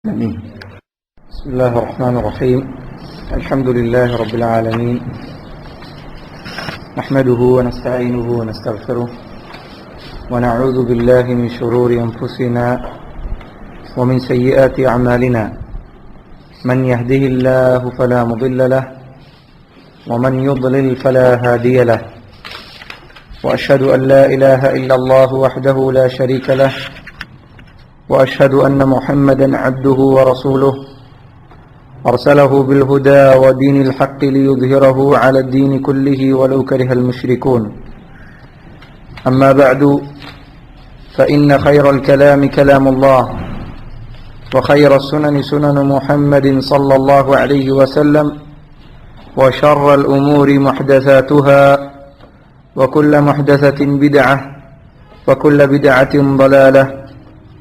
آمين. بسم الله الرحمن الرحيم. الحمد لله رب العالمين، نحمده ونستعينه ونستغفره ونعوذ بالله من شرور أنفسنا ومن سيئات أعمالنا، من يهده الله فلا مضل له ومن يضلل فلا هادي له، وأشهد أن لا إله إلا الله وحده لا شريك له، وأشهد أن محمدا عبده ورسوله أرسله بالهدى ودين الحق ليظهره على الدين كله ولو كره المشركون. أما بعد، فإن خير الكلام كلام الله، وخير السنن سنن محمد صلى الله عليه وسلم، وشر الأمور محدثاتها، وكل محدثة بدعة، وكل بدعة ضلالة،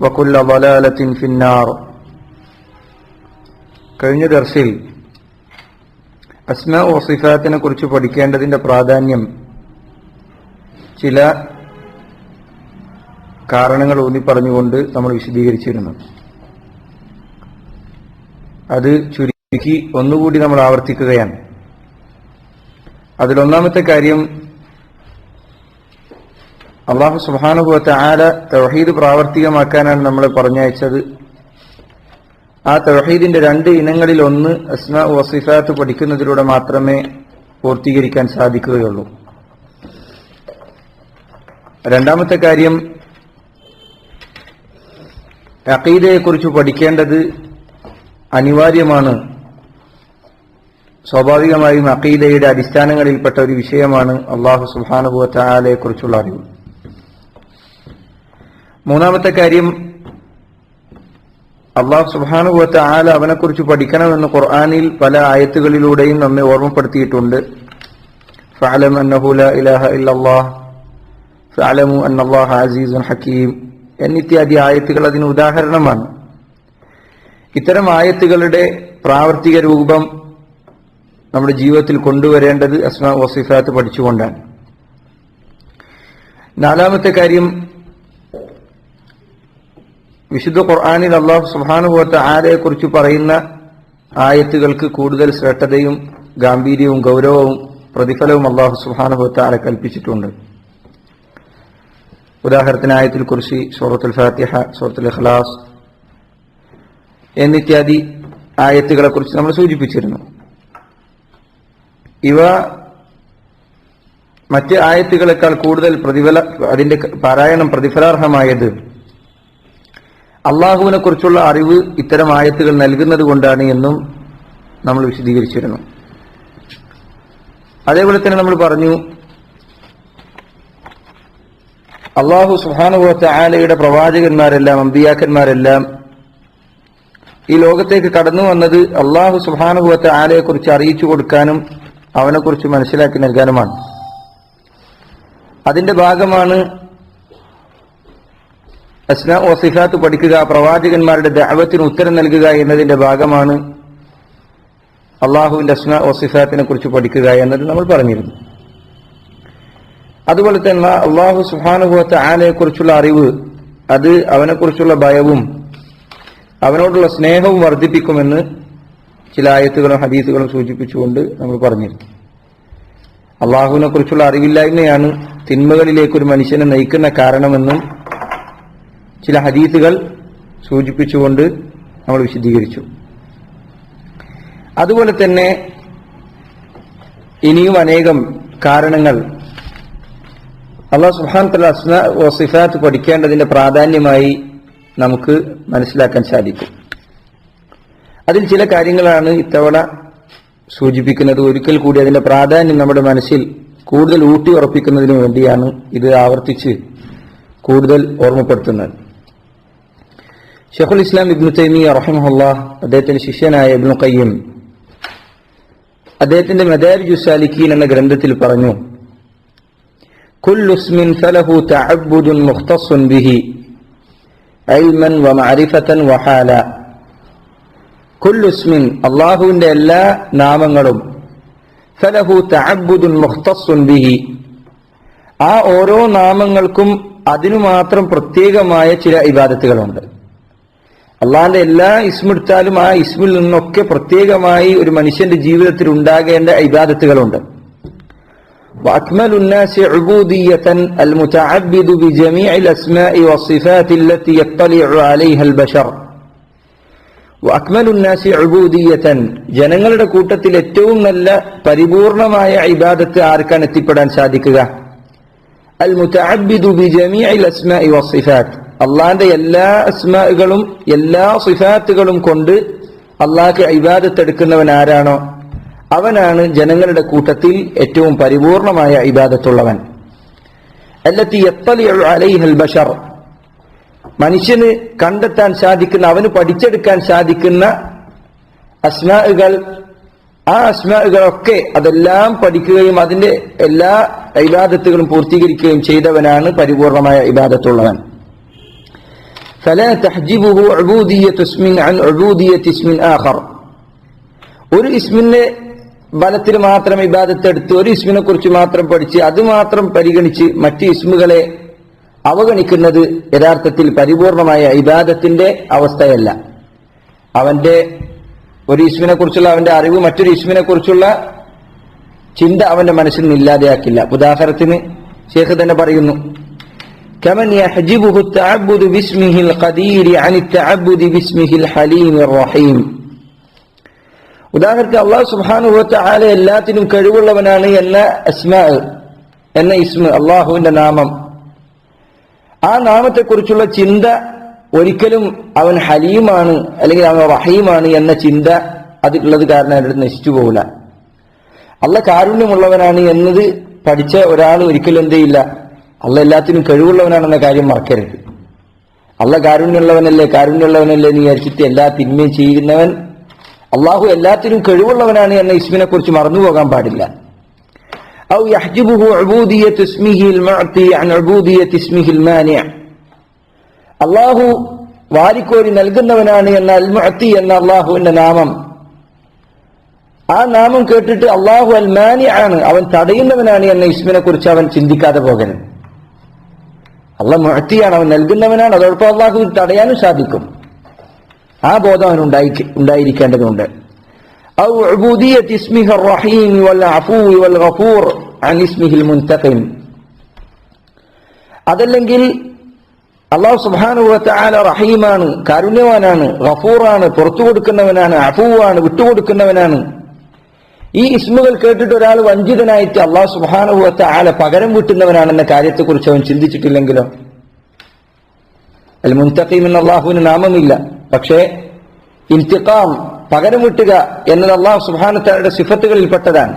وكل ضلالة في النار. കഴിഞ്ഞ ദർസിൽ അസ്മാ വ സിഫാത്തിനെ കുറിച്ച് പഠിക്കേണ്ടതിന്റെ പ്രാധാന്യം ചില കാരണങ്ങൾ ഊന്നി പറഞ്ഞുകൊണ്ട് നമ്മൾ വിശദീകരിച്ചിരുന്നു. അത് ചുരുക്കി ഒന്നുകൂടി നമ്മൾ ആവർത്തിക്കുകയാണ്. അതിലൊന്നാമത്തെ കാര്യം, അല്ലാഹു സുബ്ഹാനഹു വ തആല തൗഹീദ് പ്രാവർത്തികമാക്കാനാണ് നമ്മളെ പറഞ്ഞയച്ചത്. ആ തൗഹീദിന്റെ രണ്ട് ഇനങ്ങളിൽ ഒന്ന് അസ്മാ വ സിഫാത്ത് പഠിക്കുന്നതിലൂടെ മാത്രമേ പൂർത്തീകരിക്കാൻ സാധിക്കുകയുള്ളൂ. രണ്ടാമത്തെ കാര്യം, അഖീദയെക്കുറിച്ച് പഠിക്കേണ്ടത് അനിവാര്യമാണ്. സ്വാഭാവികമായും അഖീദയുടെ അടിസ്ഥാനങ്ങളിൽപ്പെട്ട ഒരു വിഷയമാണ് അല്ലാഹു സുബ്ഹാനഹു വ തആലയെക്കുറിച്ചുള്ള അറിവ്. മൂന്നാമത്തെ കാര്യം, അല്ലാഹു സുബ്ഹാനഹു വ തആല അവനെക്കുറിച്ച് പഠിക്കണമെന്ന് ഖുർആനിൽ പല ആയത്തുകളിലൂടെയും നമ്മെ ഓർമ്മപ്പെടുത്തിയിട്ടുണ്ട്. ഫഅലം അന്നഹു ലാ ഇലാഹ ഇല്ലല്ലാഹ്, ഫഅലമു അന്നല്ലാഹ അസീസുൻ ഹകീം എന്നിത്യാദി ആയത്തുകൾ അതിന് ഉദാഹരണമാണ്. ഇത്തരം ആയത്തുകളുടെ പ്രാവർത്തിക രൂപം നമ്മുടെ ജീവിതത്തിൽ കൊണ്ടുവരേണ്ടത് അസ്മാ വ സിഫാത്ത് പഠിച്ചുകൊണ്ടാണ്. നാലാമത്തെ കാര്യം, വിശുദ്ധ ഖുർആനിൽ അല്ലാഹു സുബ്ഹാനഹു വ തആലയെ കുറിച്ച് പറയുന്ന ആയത്തുകൾക്ക് കൂടുതൽ ശ്രദ്ധയും ഗാംഭീര്യവും ഗൗരവവും പ്രതിഫലവും അല്ലാഹു സുബ്ഹാനഹു വ തആല കൽപ്പിച്ചിട്ടുണ്ട്. ഉദാഹരണത്തിന് ആയത്തുൽ കുർസി, സൂറത്തുൽ ഫാത്തിഹ, സൂറത്തുൽ ഇഖ്ലാസ് എന്നിത്യാദി ആയത്തുകളെ കുറിച്ച് നമ്മൾ സൂചിപ്പിച്ചിരുന്നു. ഇവ മറ്റ് ആയത്തുകളെക്കാൾ കൂടുതൽ അതിന്റെ പാരായണം പ്രതിഫലാർഹമായത് അള്ളാഹുവിനെ കുറിച്ചുള്ള അറിവ് ഇത്തരം ആയത്തുകൾ നൽകുന്നത് കൊണ്ടാണ് എന്നും നമ്മൾ വിശദീകരിച്ചിരുന്നു. അതേപോലെ തന്നെ നമ്മൾ പറഞ്ഞു, അള്ളാഹു സുബ്ഹാനഹു വ തആലയുടെ പ്രവാചകന്മാരെല്ലാം, അമ്പിയാക്കന്മാരെല്ലാം ഈ ലോകത്തേക്ക് കടന്നു വന്നത് അള്ളാഹു സുബ്ഹാനഹു വ തആലയെ കുറിച്ച് അറിയിച്ചു കൊടുക്കാനും അവനെക്കുറിച്ച് മനസ്സിലാക്കി നൽകാനുമാണ്. അതിന്റെ ഭാഗമാണ് അസ്മാ വ സിഫാത്ത് പഠിക്കുക, പ്രവാചകന്മാരുടെ ദഅവത്തിന് ഉത്തരം നൽകുക എന്നതിന്റെ ഭാഗമാണ് അള്ളാഹുവിന്റെ അസ്മാ വ സിഫാത്തിനെ കുറിച്ച് പഠിക്കുക എന്നത് നമ്മൾ പറഞ്ഞിരുന്നു. അതുപോലെ തന്നെ അള്ളാഹു സുബ്ഹാനഹു വ തആലയെ കുറിച്ചുള്ള അറിവ് അത് അവനെക്കുറിച്ചുള്ള ഭയവും അവനോടുള്ള സ്നേഹവും വർദ്ധിപ്പിക്കുമെന്ന് ചില ആയത്തുകളും ഹദീസുകളും സൂചിപ്പിച്ചുകൊണ്ട് നമ്മൾ പറഞ്ഞിരുന്നു. അള്ളാഹുവിനെ കുറിച്ചുള്ള അറിവില്ലായ്മയാണ് തിന്മകളിലേക്ക് ഒരു മനുഷ്യനെ നയിക്കുന്ന കാരണമെന്നും ചില ഹദീസുകൾ സൂചിപ്പിച്ചുകൊണ്ട് നമ്മൾ വിശദീകരിച്ചു. അതുപോലെ തന്നെ ഇനിയും അനേകം കാരണങ്ങൾ അല്ലാഹു സുബ്ഹാനഹു വ തആല അസ്മാ വ സിഫാത്ത് പഠിക്കേണ്ടതിന്റെ പ്രാധാന്യമായി നമുക്ക് മനസ്സിലാക്കാൻ സാധിക്കും. അതിൽ ചില കാര്യങ്ങളാണ് ഇത്തവണ സൂചിപ്പിക്കുന്നത്. ഒരിക്കൽ കൂടി അതിന്റെ പ്രാധാന്യം നമ്മുടെ മനസ്സിൽ കൂടുതൽ ഊട്ടി ഉറപ്പിക്കുന്നതിന് വേണ്ടിയാണ് ഇത് ആവർത്തിച്ച് കൂടുതൽ ഓർമ്മപ്പെടുത്തുന്നത്. ശൈഖുൽ ഇസ്ലാം ഇബ്നു തൈമിയ്യ റഹിമഹുല്ലാഹ്, അദ്ദേഹത്തിന്റെ ശിഷ്യനായ ഇബ്നു ഖയ്യിം, അദ്ദേഹത്തിന്റെ മദാരിജുസ് സാലിക്കീൻ എന്ന ഗ്രന്ഥത്തിൽ പറഞ്ഞു, കുല്ലു ഇസ്മിൻ ഫലഹു തഅബ്ബുദുൻ മുഖ്തസ്സുൻ ബിഹി ഇൽമൻ വ മഅരിഫതൻ വ ഹാല. കുല്ലു ഇസ്മിൻ, അല്ലാഹുവിന്റെ എല്ലാ നാമങ്ങളും, ഫലഹു തഅബ്ബുദുൻ മുഖ്തസ്സുൻ ബിഹി, ആ ഓരോ നാമങ്ങൾക്കും അതിനു മാത്രം പ്രത്യേകമായ ചില ഇബാദത്തുകളുണ്ട്. അള്ളാഹിന്റെ എല്ലാ ഇസ്മെടുത്താലും ആ ഇസ്മിൽ നിന്നൊക്കെ പ്രത്യേകമായി ഒരു മനുഷ്യന്റെ ജീവിതത്തിൽ ഉണ്ടാകേണ്ട ഇബാദത്തുകളുണ്ട്. وأكمل الناس عبودية المتعبد بجميع الأسماء والصفات التي يطلع عليها البشر. وأكمل الناس عبودية ജനങ്ങളുടെ കൂട്ടത്തിൽ ഏറ്റവും നല്ല പരിപൂർണമായ ഇബാദത്ത് ആർക്കാണ് എത്തിപ്പെടാൻ സാധിക്കുക? المتعبد بجميع الأسماء والصفات, അള്ളാഹിന്റെ എല്ലാ അസ്മാകളും എല്ലാ സിഫാത്തുകളും കൊണ്ട് അള്ളാഹ്ക്ക് ഇബാദത്ത് എടുക്കുന്നവൻ ആരാണോ അവനാണ് ജനങ്ങളുടെ കൂട്ടത്തിൽ ഏറ്റവും പരിപൂർണമായ ഇബാദത്തുള്ളവൻ. അല്ലത്തി യത്തലിഉ അലൈഹൽ ബശർ, മനുഷ്യന് കണ്ടെത്താൻ സാധിക്കുന്ന, അവന് പഠിച്ചെടുക്കാൻ സാധിക്കുന്ന അസ്മാകൾ, ആ അസ്മാകളൊക്കെ അതെല്ലാം പഠിക്കുകയും അതിന്റെ എല്ലാ ഇബാദത്തുകളും പൂർത്തീകരിക്കുകയും ചെയ്തവനാണ് പരിപൂർണമായ ഇബാദത്തുള്ളവൻ. ഫലാ തഹ്ജിബുഹു ഉബൂദിയ്യതു ഇസ്മിൻ അൻ ഉബൂദിയ്യതി ഇസ്മിൻ ആഖർ, ഒരു ഇസ്മിന്റെ ബലത്തിൽ മാത്രം ഇബാദത്ത് എടുത്ത് ഒരു ഇസ്മിനെ കുറിച്ച് മാത്രം പഠിച്ച് അത് മാത്രം പരിഗണിച്ച് മറ്റ് ഇസ്മുകളെ അവഗണിക്കുന്നത് യഥാർത്ഥത്തിൽ പരിപൂർണമായ ഇബാദത്തിന്റെ അവസ്ഥയല്ല. അവന്റെ ഒരു ഇസ്മിനെ കുറിച്ചുള്ള അവന്റെ അറിവ് മറ്റൊരു ഇസ്മിനെ കുറിച്ചുള്ള ചിന്ത അവന്റെ മനസ്സിൽ നിന്ന് ഇല്ലാതെയാക്കില്ല. ഉദാഹരണത്തിന് ശേഖ് തന്നെ പറയുന്നു, കമൻ യഹ്ജിബുഹു തഅബ്ബുദു ബിസ്മിഹിൽ ഖദീർ അനി തഅബ്ബുദി ബിസ്മിഹിൽ ഹലീമിർ റഹീം. ഉദാഹരണത്തിന് അല്ലാഹു സുബ്ഹാനഹു വ തആല എല്ലാത്തിനും കഴിവുള്ളവനാണ് എന്ന അസ്മാ, എന്ന ഇസ്മ, അള്ളാഹുവിന്റെ നാമം, ആ നാമത്തെക്കുറിച്ചുള്ള ചിന്ത ഒരിക്കലും അവൻ ഹലീമാണ് അല്ലെങ്കിൽ അവൻ റഹീമാണ് എന്ന ചിന്ത അതിലുള്ളത് കാരണം അതിൽ നശിച്ചു പോകില്ല. അള്ളാഹ് കാരുണ്യമുള്ളവനാണ് എന്നത് പഠിച്ച ഒരാൾ ഒരിക്കലും എന്ത് ചെയ്യില്ല, അള്ളാഹ് എല്ലാത്തിനും കഴിവുള്ളവനാണെന്ന കാര്യം മറക്കരുത്. അള്ളാഹ് കാരുണ്യമുള്ളവനല്ലേ എന്ന് വിചാരിച്ചിട്ട് എല്ലാ തിന്മയും ചെയ്യുന്നവൻ അള്ളാഹു എല്ലാത്തിനും കഴിവുള്ളവനാണ് എന്ന ഇസ്മിനെ കുറിച്ച് മറന്നുപോകാൻ പാടില്ല. ഔ യഹ്ജിബുഹു ഉബൂദിയ്യതു ഇസ്മിഹിൽ മുഅതി അൻ ഉബൂദിയ്യതി ഇസ്മിഹിൽ മാനി', അള്ളാഹു വാരിക്കോരി നൽകുന്നവനാണ് എന്ന അൽ മുഅതി എന്ന അള്ളാഹുവിന്റെ നാമം, ആ നാമം കേട്ടിട്ട് അള്ളാഹു അൽ മാനി ആണ്, അവൻ തടയുന്നവനാണ് എന്ന ഇസ്മിനെ കുറിച്ച് അവൻ ചിന്തിക്കാതെ പോകരുത്. അള്ളാഹ് മുഅതിയാണ്, അവൻ നൽകുന്നവനാണ്, അതോടൊപ്പം അള്ളാഹു തടയാനും സാധിക്കും. ആ ബോധം അവൻ ഉണ്ടായിരിക്കേണ്ടതുണ്ട്. ഔ ഉബൂദിയ്യതി ഇസ്മിഹിർ റഹീം വൽ അഫൂ വൽ ഗഫൂർ അൻ ഇസ്മിഹിൽ മുൻതഖിം, അതല്ലെങ്കിൽ അല്ലാഹു സുബ്ഹാനഹു വ തആല റഹീമാണ്, കാരുണ്യവാനാണ്, ഗഫൂറാണ്, പുറത്തു കൊടുക്കുന്നവനാണ്, അഫൂവാണ്, വിട്ടുകൊടുക്കുന്നവനാണ്. ഈ ഇസ്മുകൾ കേട്ടിട്ട് ഒരാൾ വഞ്ചിതനായിട്ട് അല്ലാഹു സുബ്ഹാനഹു വ തആല പകരം വീട്ടുന്നവനാണെന്ന കാര്യത്തെക്കുറിച്ച് അവൻ ചിന്തിച്ചിട്ടില്ലെങ്കിലോ? അൽ മുൻതഖീം എന്ന അള്ളാഹുവിന് നാമമില്ല, പക്ഷേ ഇന്തിഖാം, പകരം വീട്ടുക എന്നത് അള്ളാഹു സുബ്ഹാനഹു വ തആലയുടെ സിഫത്തുകളിൽപ്പെട്ടതാണ്.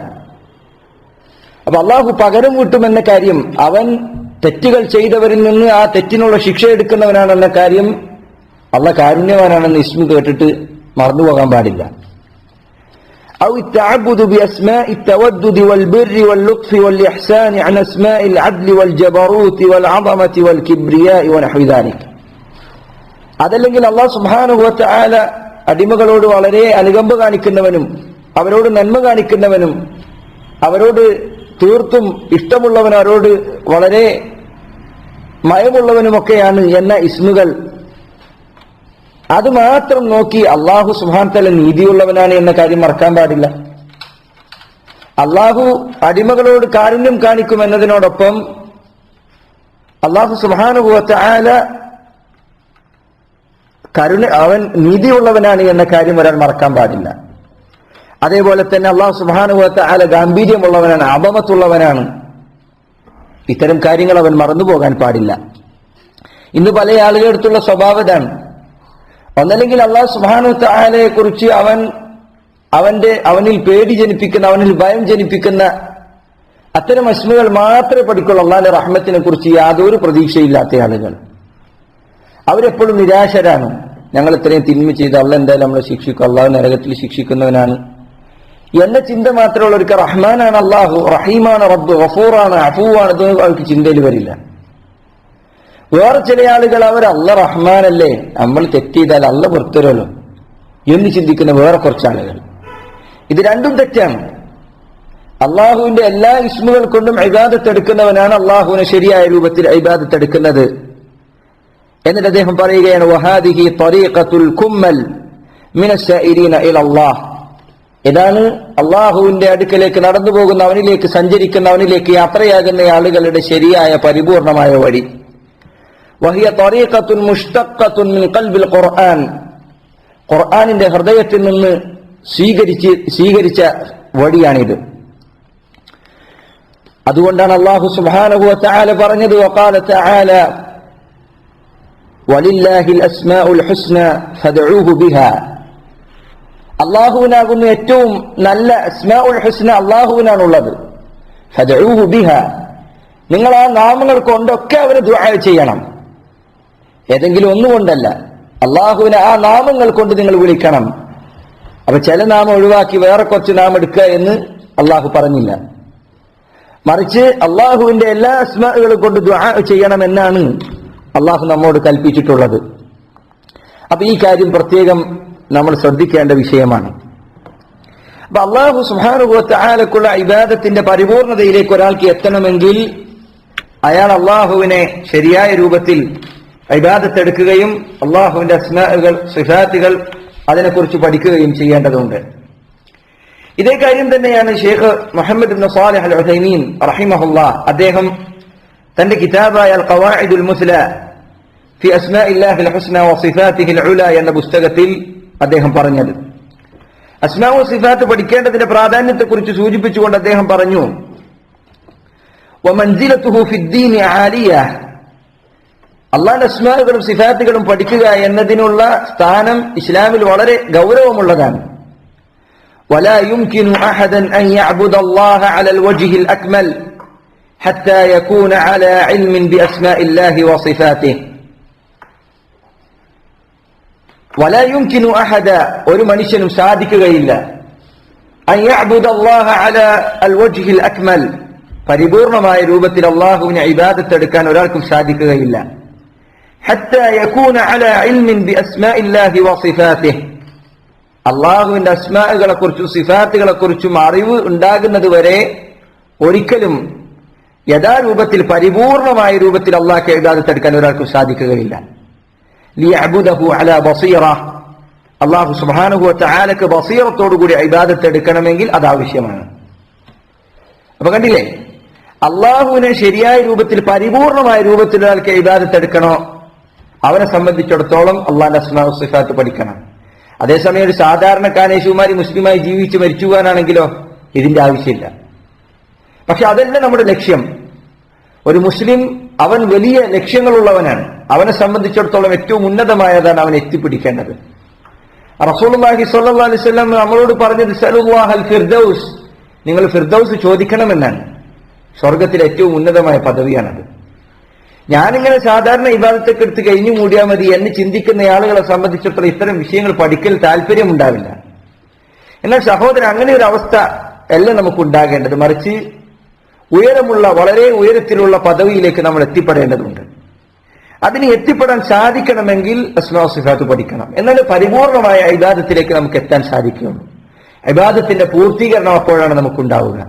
അപ്പൊ അള്ളാഹു പകരം വീട്ടുമെന്ന കാര്യം, അവൻ തെറ്റുകൾ ചെയ്തവരിൽ നിന്ന് ആ തെറ്റിനുള്ള ശിക്ഷ എടുക്കുന്നവനാണെന്ന കാര്യം, അള്ളാഹ് കാരുണ്യവാനാണെന്ന് ഇസ്മു കേട്ടിട്ട് മറന്നുപോകാൻ പാടില്ല. ഔ തഅബ്ബുദു ബിഅസ്മാഇ തവദ്ദുദി വൽ ബിർരി വൽ ലുത്ഫി വൽ ഇഹ്സാനി അൻ അസ്മാഇൽ അദ്ലി വൽ ജബറൂതി വൽ അദമതി വൽ കിബ്രിയാഇ വനഹ്വി ദാലിക്, അതല്ലെങ്കിൽ അല്ലാഹു സുബ്ഹാനഹു വ തആല അടിമകളോട് വളരെ അനുകമ്പ കാണിക്കുന്നവനും അവരോട് നന്മ കാണിക്കുന്നവനും അവരോട് തീർത്തും ഇഷ്ടമുള്ളവൻ അവരോട് വളരെ മയമുള്ളവനുമൊക്കെയാണ് എന്ന ഇസ്മുകൾ, അത് മാത്രം നോക്കി അള്ളാഹു സുബ്ഹാനഹു വ തആല നീതിയുള്ളവനാണ് എന്ന കാര്യം മറക്കാൻ പാടില്ല. അള്ളാഹു അടിമകളോട് കാരുണ്യം കാണിക്കുമെന്നതിനോടൊപ്പം അള്ളാഹു സുബ്ഹാനഹു വ തആല അവൻ നീതിയുള്ളവനാണ് എന്ന കാര്യം ഒരാൾ മറക്കാൻ പാടില്ല. അതേപോലെ തന്നെ അള്ളാഹു സുബ്ഹാനഹു വ തആല ഗാംഭീര്യമുള്ളവനാണ്, അബമത്തുള്ളവനാണ്. ഇത്തരം കാര്യങ്ങൾ അവൻ മറന്നുപോകാൻ പാടില്ല. ഇന്ന് പല ആളുകളുടെ അടുത്തുള്ള സ്വഭാവതാണ്, ഒന്നല്ലെങ്കിൽ അള്ളാഹു സുബ്ഹാനഹു വ തആലയെ കുറിച്ച് അവനിൽ പേടി ജനിപ്പിക്കുന്ന, അവനിൽ ഭയം ജനിപ്പിക്കുന്ന അത്തരം അസ്മുകൾ മാത്രമേ പഠിക്കുള്ളൂ. അള്ളാഹിന്റെ റഹ്മത്തിനെ കുറിച്ച് യാതൊരു പ്രതീക്ഷയില്ലാത്ത ആളുകൾ, അവരെപ്പോഴും നിരാശരാണ്. ഞങ്ങൾ ഇത്രയും തിന്മ ചെയ്ത് അള്ളാഹ് എന്തായാലും നമ്മളെ ശിക്ഷിക്കും, അള്ളാഹു നരകത്തിൽ ശിക്ഷിക്കുന്നവനാണ് എന്ന ചിന്ത മാത്രമുള്ളവർക്ക് റഹ്മാനാണ് അള്ളാഹു, റഹീമാണ് റബ്ബ്, ഗഫൂറാണ്, അഫൂവാണ്, ഇതൊന്നും അവർക്ക് ചിന്തയിൽ വരില്ല. വേറെ ചില ആളുകൾ അവർ അള്ളാഹ് റഹ്മാനല്ലേ, നമ്മൾ തെറ്റ് ചെയ്താൽ അള്ളാഹ് പുറത്തുവരുമല്ലോ എന്ന് ചിന്തിക്കുന്ന വേറെ കുറച്ച് ആളുകൾ. ഇത് രണ്ടും തെറ്റാണ്. അള്ളാഹുവിന്റെ എല്ലാ ഇസ്മുകൾ കൊണ്ടും ഇബാദത്ത് എടുക്കുന്നവനാണ് അള്ളാഹുവിനെ ശരിയായ രൂപത്തിൽ ഇബാദത്ത് എടുക്കുന്നത്. എന്നിട്ട് അദ്ദേഹം പറയുകയാണ് വഹാദിഹി ത്വരീഖത്തുൽ കുമ്മൽ മിനസ് സൈരീന ഇലല്ലാഹ്, ഇതാണ് അള്ളാഹുവിന്റെ അടുക്കലേക്ക് നടന്നു പോകുന്ന, അവനിലേക്ക് സഞ്ചരിക്കുന്ന, അവനിലേക്ക് യാത്രയാകുന്ന ആളുകളുടെ ശരിയായ പരിപൂർണമായ വഴി. വഹിയ ത്വരീഖത്തുൻ മുഷ്തഖത്തുൻ മിൻ ഖൽബിൽ ഖുർആൻ, ഖുർആനിന്റെ ഹൃദയത്തിൽ നിന്ന് സ്വീകരിച്ച വഴിയാണിത്. അതുകൊണ്ടാണ് അല്ലാഹു സുബ്ഹാനഹു വ തആല പറഞ്ഞത് വഖാല തആല വലില്ലാഹിൽ അസ്മാഉൽ ഹുസ്ന ഫദ്ഉഹു ബിഹാ, അല്ലാഹുവിനാകുന്ന ഏറ്റവും നല്ല അസ്മാഉൽ ഹുസ്ന അല്ലാഹുവിനാണുള്ളത്. ഫദ്ഉഹു ബിഹാ, നിങ്ങൾ ആ നാമങ്ങൾ കൊണ്ടൊക്കെ അവന് ദുആ ചെയ്യണം. ഏതെങ്കിലും ഒന്നുകൊണ്ടല്ല, അല്ലാഹുവിനെ ആ നാമങ്ങൾ കൊണ്ട് നിങ്ങൾ വിളിക്കണം. അപ്പൊ ചില നാമം ഒഴിവാക്കി വേറെ കുറച്ച് നാമം എടുക്കുക എന്ന് അള്ളാഹു പറഞ്ഞില്ല. മറിച്ച് അള്ളാഹുവിന്റെ എല്ലാ അസ്മാകളും കൊണ്ട് ദുആ ചെയ്യണമെന്നാണ് അള്ളാഹു നമ്മോട് കൽപ്പിച്ചിട്ടുള്ളത്. അപ്പൊ ഈ കാര്യം പ്രത്യേകം നമ്മൾ ശ്രദ്ധിക്കേണ്ട വിഷയമാണ്. അപ്പൊ അള്ളാഹു സുബ്ഹാനഹു വ തആലക്കുള്ള ഇബാദത്തിന്റെ പരിപൂർണതയിലേക്ക് ഒരാൾക്ക് എത്തണമെങ്കിൽ അയാൾ അള്ളാഹുവിനെ ശരിയായ രൂപത്തിൽ ഇബാദത്ത് എടുക്കുകയും അള്ളാഹുവിന്റെ അസ്മാഉകൾ സിഫാത്തുകൾ അതിനെക്കുറിച്ച് പഠിക്കുകയും ചെയ്യേണ്ടതുണ്ട്. ഇതേ കാര്യം തന്നെയാണ് ഷെയ്ഖ് മുഹമ്മദ് ഇബ്നു സാലിഹ് അൽ ഉസൈമീൻ റഹിമഹുല്ലാഹ് അദ്ദേഹം തന്റെ കിതാബായ അൽ ഖവാഇദുൽ മുസ്ല ഫി അസ്മാഇല്ലാഹിൽ ഹുസ്ന വ സിഫാതിഹിൽ ഉല എന്ന പുസ്തകത്തിൽ അദ്ദേഹം പറഞ്ഞത്, അസ്മാ വ സിഫാത്ത് പഠിക്കേണ്ടതിന്റെ പ്രാധാന്യത്തെക്കുറിച്ച് സൂചിപ്പിച്ചുകൊണ്ട് അദ്ദേഹം പറഞ്ഞു വമൻസിലതുഹു ഫിദ്ദീനി ആലിയ, അള്ളാഹുവിന്റെ അസ്മാഉകളും സിഫാത്തുകളും പഠിക്കുക എന്നതിനുള്ള സ്ഥാനം ഇസ്ലാമിൽ വളരെ ഗൗരവമുള്ളതാണ്. ولا يمكن أحدا أن يعبد الله على الوجه الأكمل حتى يكون على علم بأسماء الله وصفاته. ولا يمكن أحدا, ഒരു മനുഷ്യനും സാധിക്കുകയില്ല أن يعبد الله على الوجه الأكمل, പരിപൂർണമായ രൂപത്തിൽ അള്ളാഹുവിനെ ഇബാദത്ത് എടുക്കാൻ ഒരാൾക്കും സാധിക്കുകയില്ല. حتى يكون على علم بأسماء الله وصفاته, അള്ളാഹുവിന്റെ അസ്മാകളെ കുറിച്ചും സിഫാത്തുകളെ കുറിച്ചും അറിവ് ഉണ്ടാകുന്നത് വരെ ഒരിക്കലും യഥാരൂപത്തിൽ പരിപൂർണമായ രൂപത്തിൽ അള്ളാഹ്ക്ക് ഇബാദത്ത് എടുക്കാൻ ഒരാൾക്കും സാധിക്കുകയില്ല. ലിയഅ്ബുദഹു അലാ ബസീറ, അള്ളാഹു സുബ്ഹാനഹു വ തആലക്ക് ബസീറത്തോടുകൂടി ഇബാദത്ത് എടുക്കണമെങ്കിൽ അത് ആവശ്യമാണ്. അപ്പൊ കണ്ടില്ലേ, അള്ളാഹുവിനെ ശരിയായ രൂപത്തിൽ പരിപൂർണമായ രൂപത്തിൽ ഒരാൾക്ക് ഇബാദത്ത് എടുക്കണോ അവനെ സംബന്ധിച്ചിടത്തോളം അള്ളാഹിന്റെ അസ്മാ സിഫാത്ത് പഠിക്കണം. അതേസമയം ഒരു സാധാരണക്കാരേശുമാരി മുസ്ലിമായി ജീവിച്ച് മരിച്ചു പോകാനാണെങ്കിലോ ഇതിന്റെ ആവശ്യമില്ല. പക്ഷെ അതല്ല നമ്മുടെ ലക്ഷ്യം. ഒരു മുസ്ലിം അവൻ വലിയ ലക്ഷ്യങ്ങളുള്ളവനാണ്. അവനെ സംബന്ധിച്ചിടത്തോളം ഏറ്റവും ഉന്നതമായതാണ് അവൻ എത്തിപ്പിടിക്കേണ്ടത്. റസൂലുള്ളാഹി സ്വല്ലല്ലാഹു അലൈഹി വസല്ലം നമ്മളോട് പറഞ്ഞത് സഅലുല്ലാഹൽ ഫിർദൗസ്, നിങ്ങൾ ഫിർദൗസ് ചോദിക്കണമെന്നാണ്. സ്വർഗത്തിലെ ഏറ്റവും ഉന്നതമായ പദവിയാണത്. ഞാനിങ്ങനെ സാധാരണ ഇബാദത്തൊക്കെ എടുത്ത് കഴിഞ്ഞു മൂടിയാൽ മതി എന്ന് ചിന്തിക്കുന്ന ആളുകളെ സംബന്ധിച്ചിടത്തോളം ഇത്തരം വിഷയങ്ങൾ പഠിക്കൽ താല്പര്യമുണ്ടാവില്ല. എന്നാൽ സഹോദരൻ, അങ്ങനെ ഒരു അവസ്ഥ അല്ല നമുക്ക് ഉണ്ടാകേണ്ടത്. മറിച്ച് ഉയരമുള്ള, വളരെ ഉയരത്തിലുള്ള പദവിയിലേക്ക് നമ്മൾ എത്തിപ്പെടേണ്ടതുണ്ട്. അതിന് എത്തിപ്പെടാൻ സാധിക്കണമെങ്കിൽ അസ്മാ സിഫാത്ത് പഠിക്കണം. എന്നാൽ പരിപൂർണമായ ഇബാദത്തിലേക്ക് നമുക്ക് എത്താൻ സാധിക്കുകയുള്ളൂ. ഇബാദത്തിന്റെ പൂർത്തീകരണം അപ്പോഴാണ് നമുക്കുണ്ടാവുക.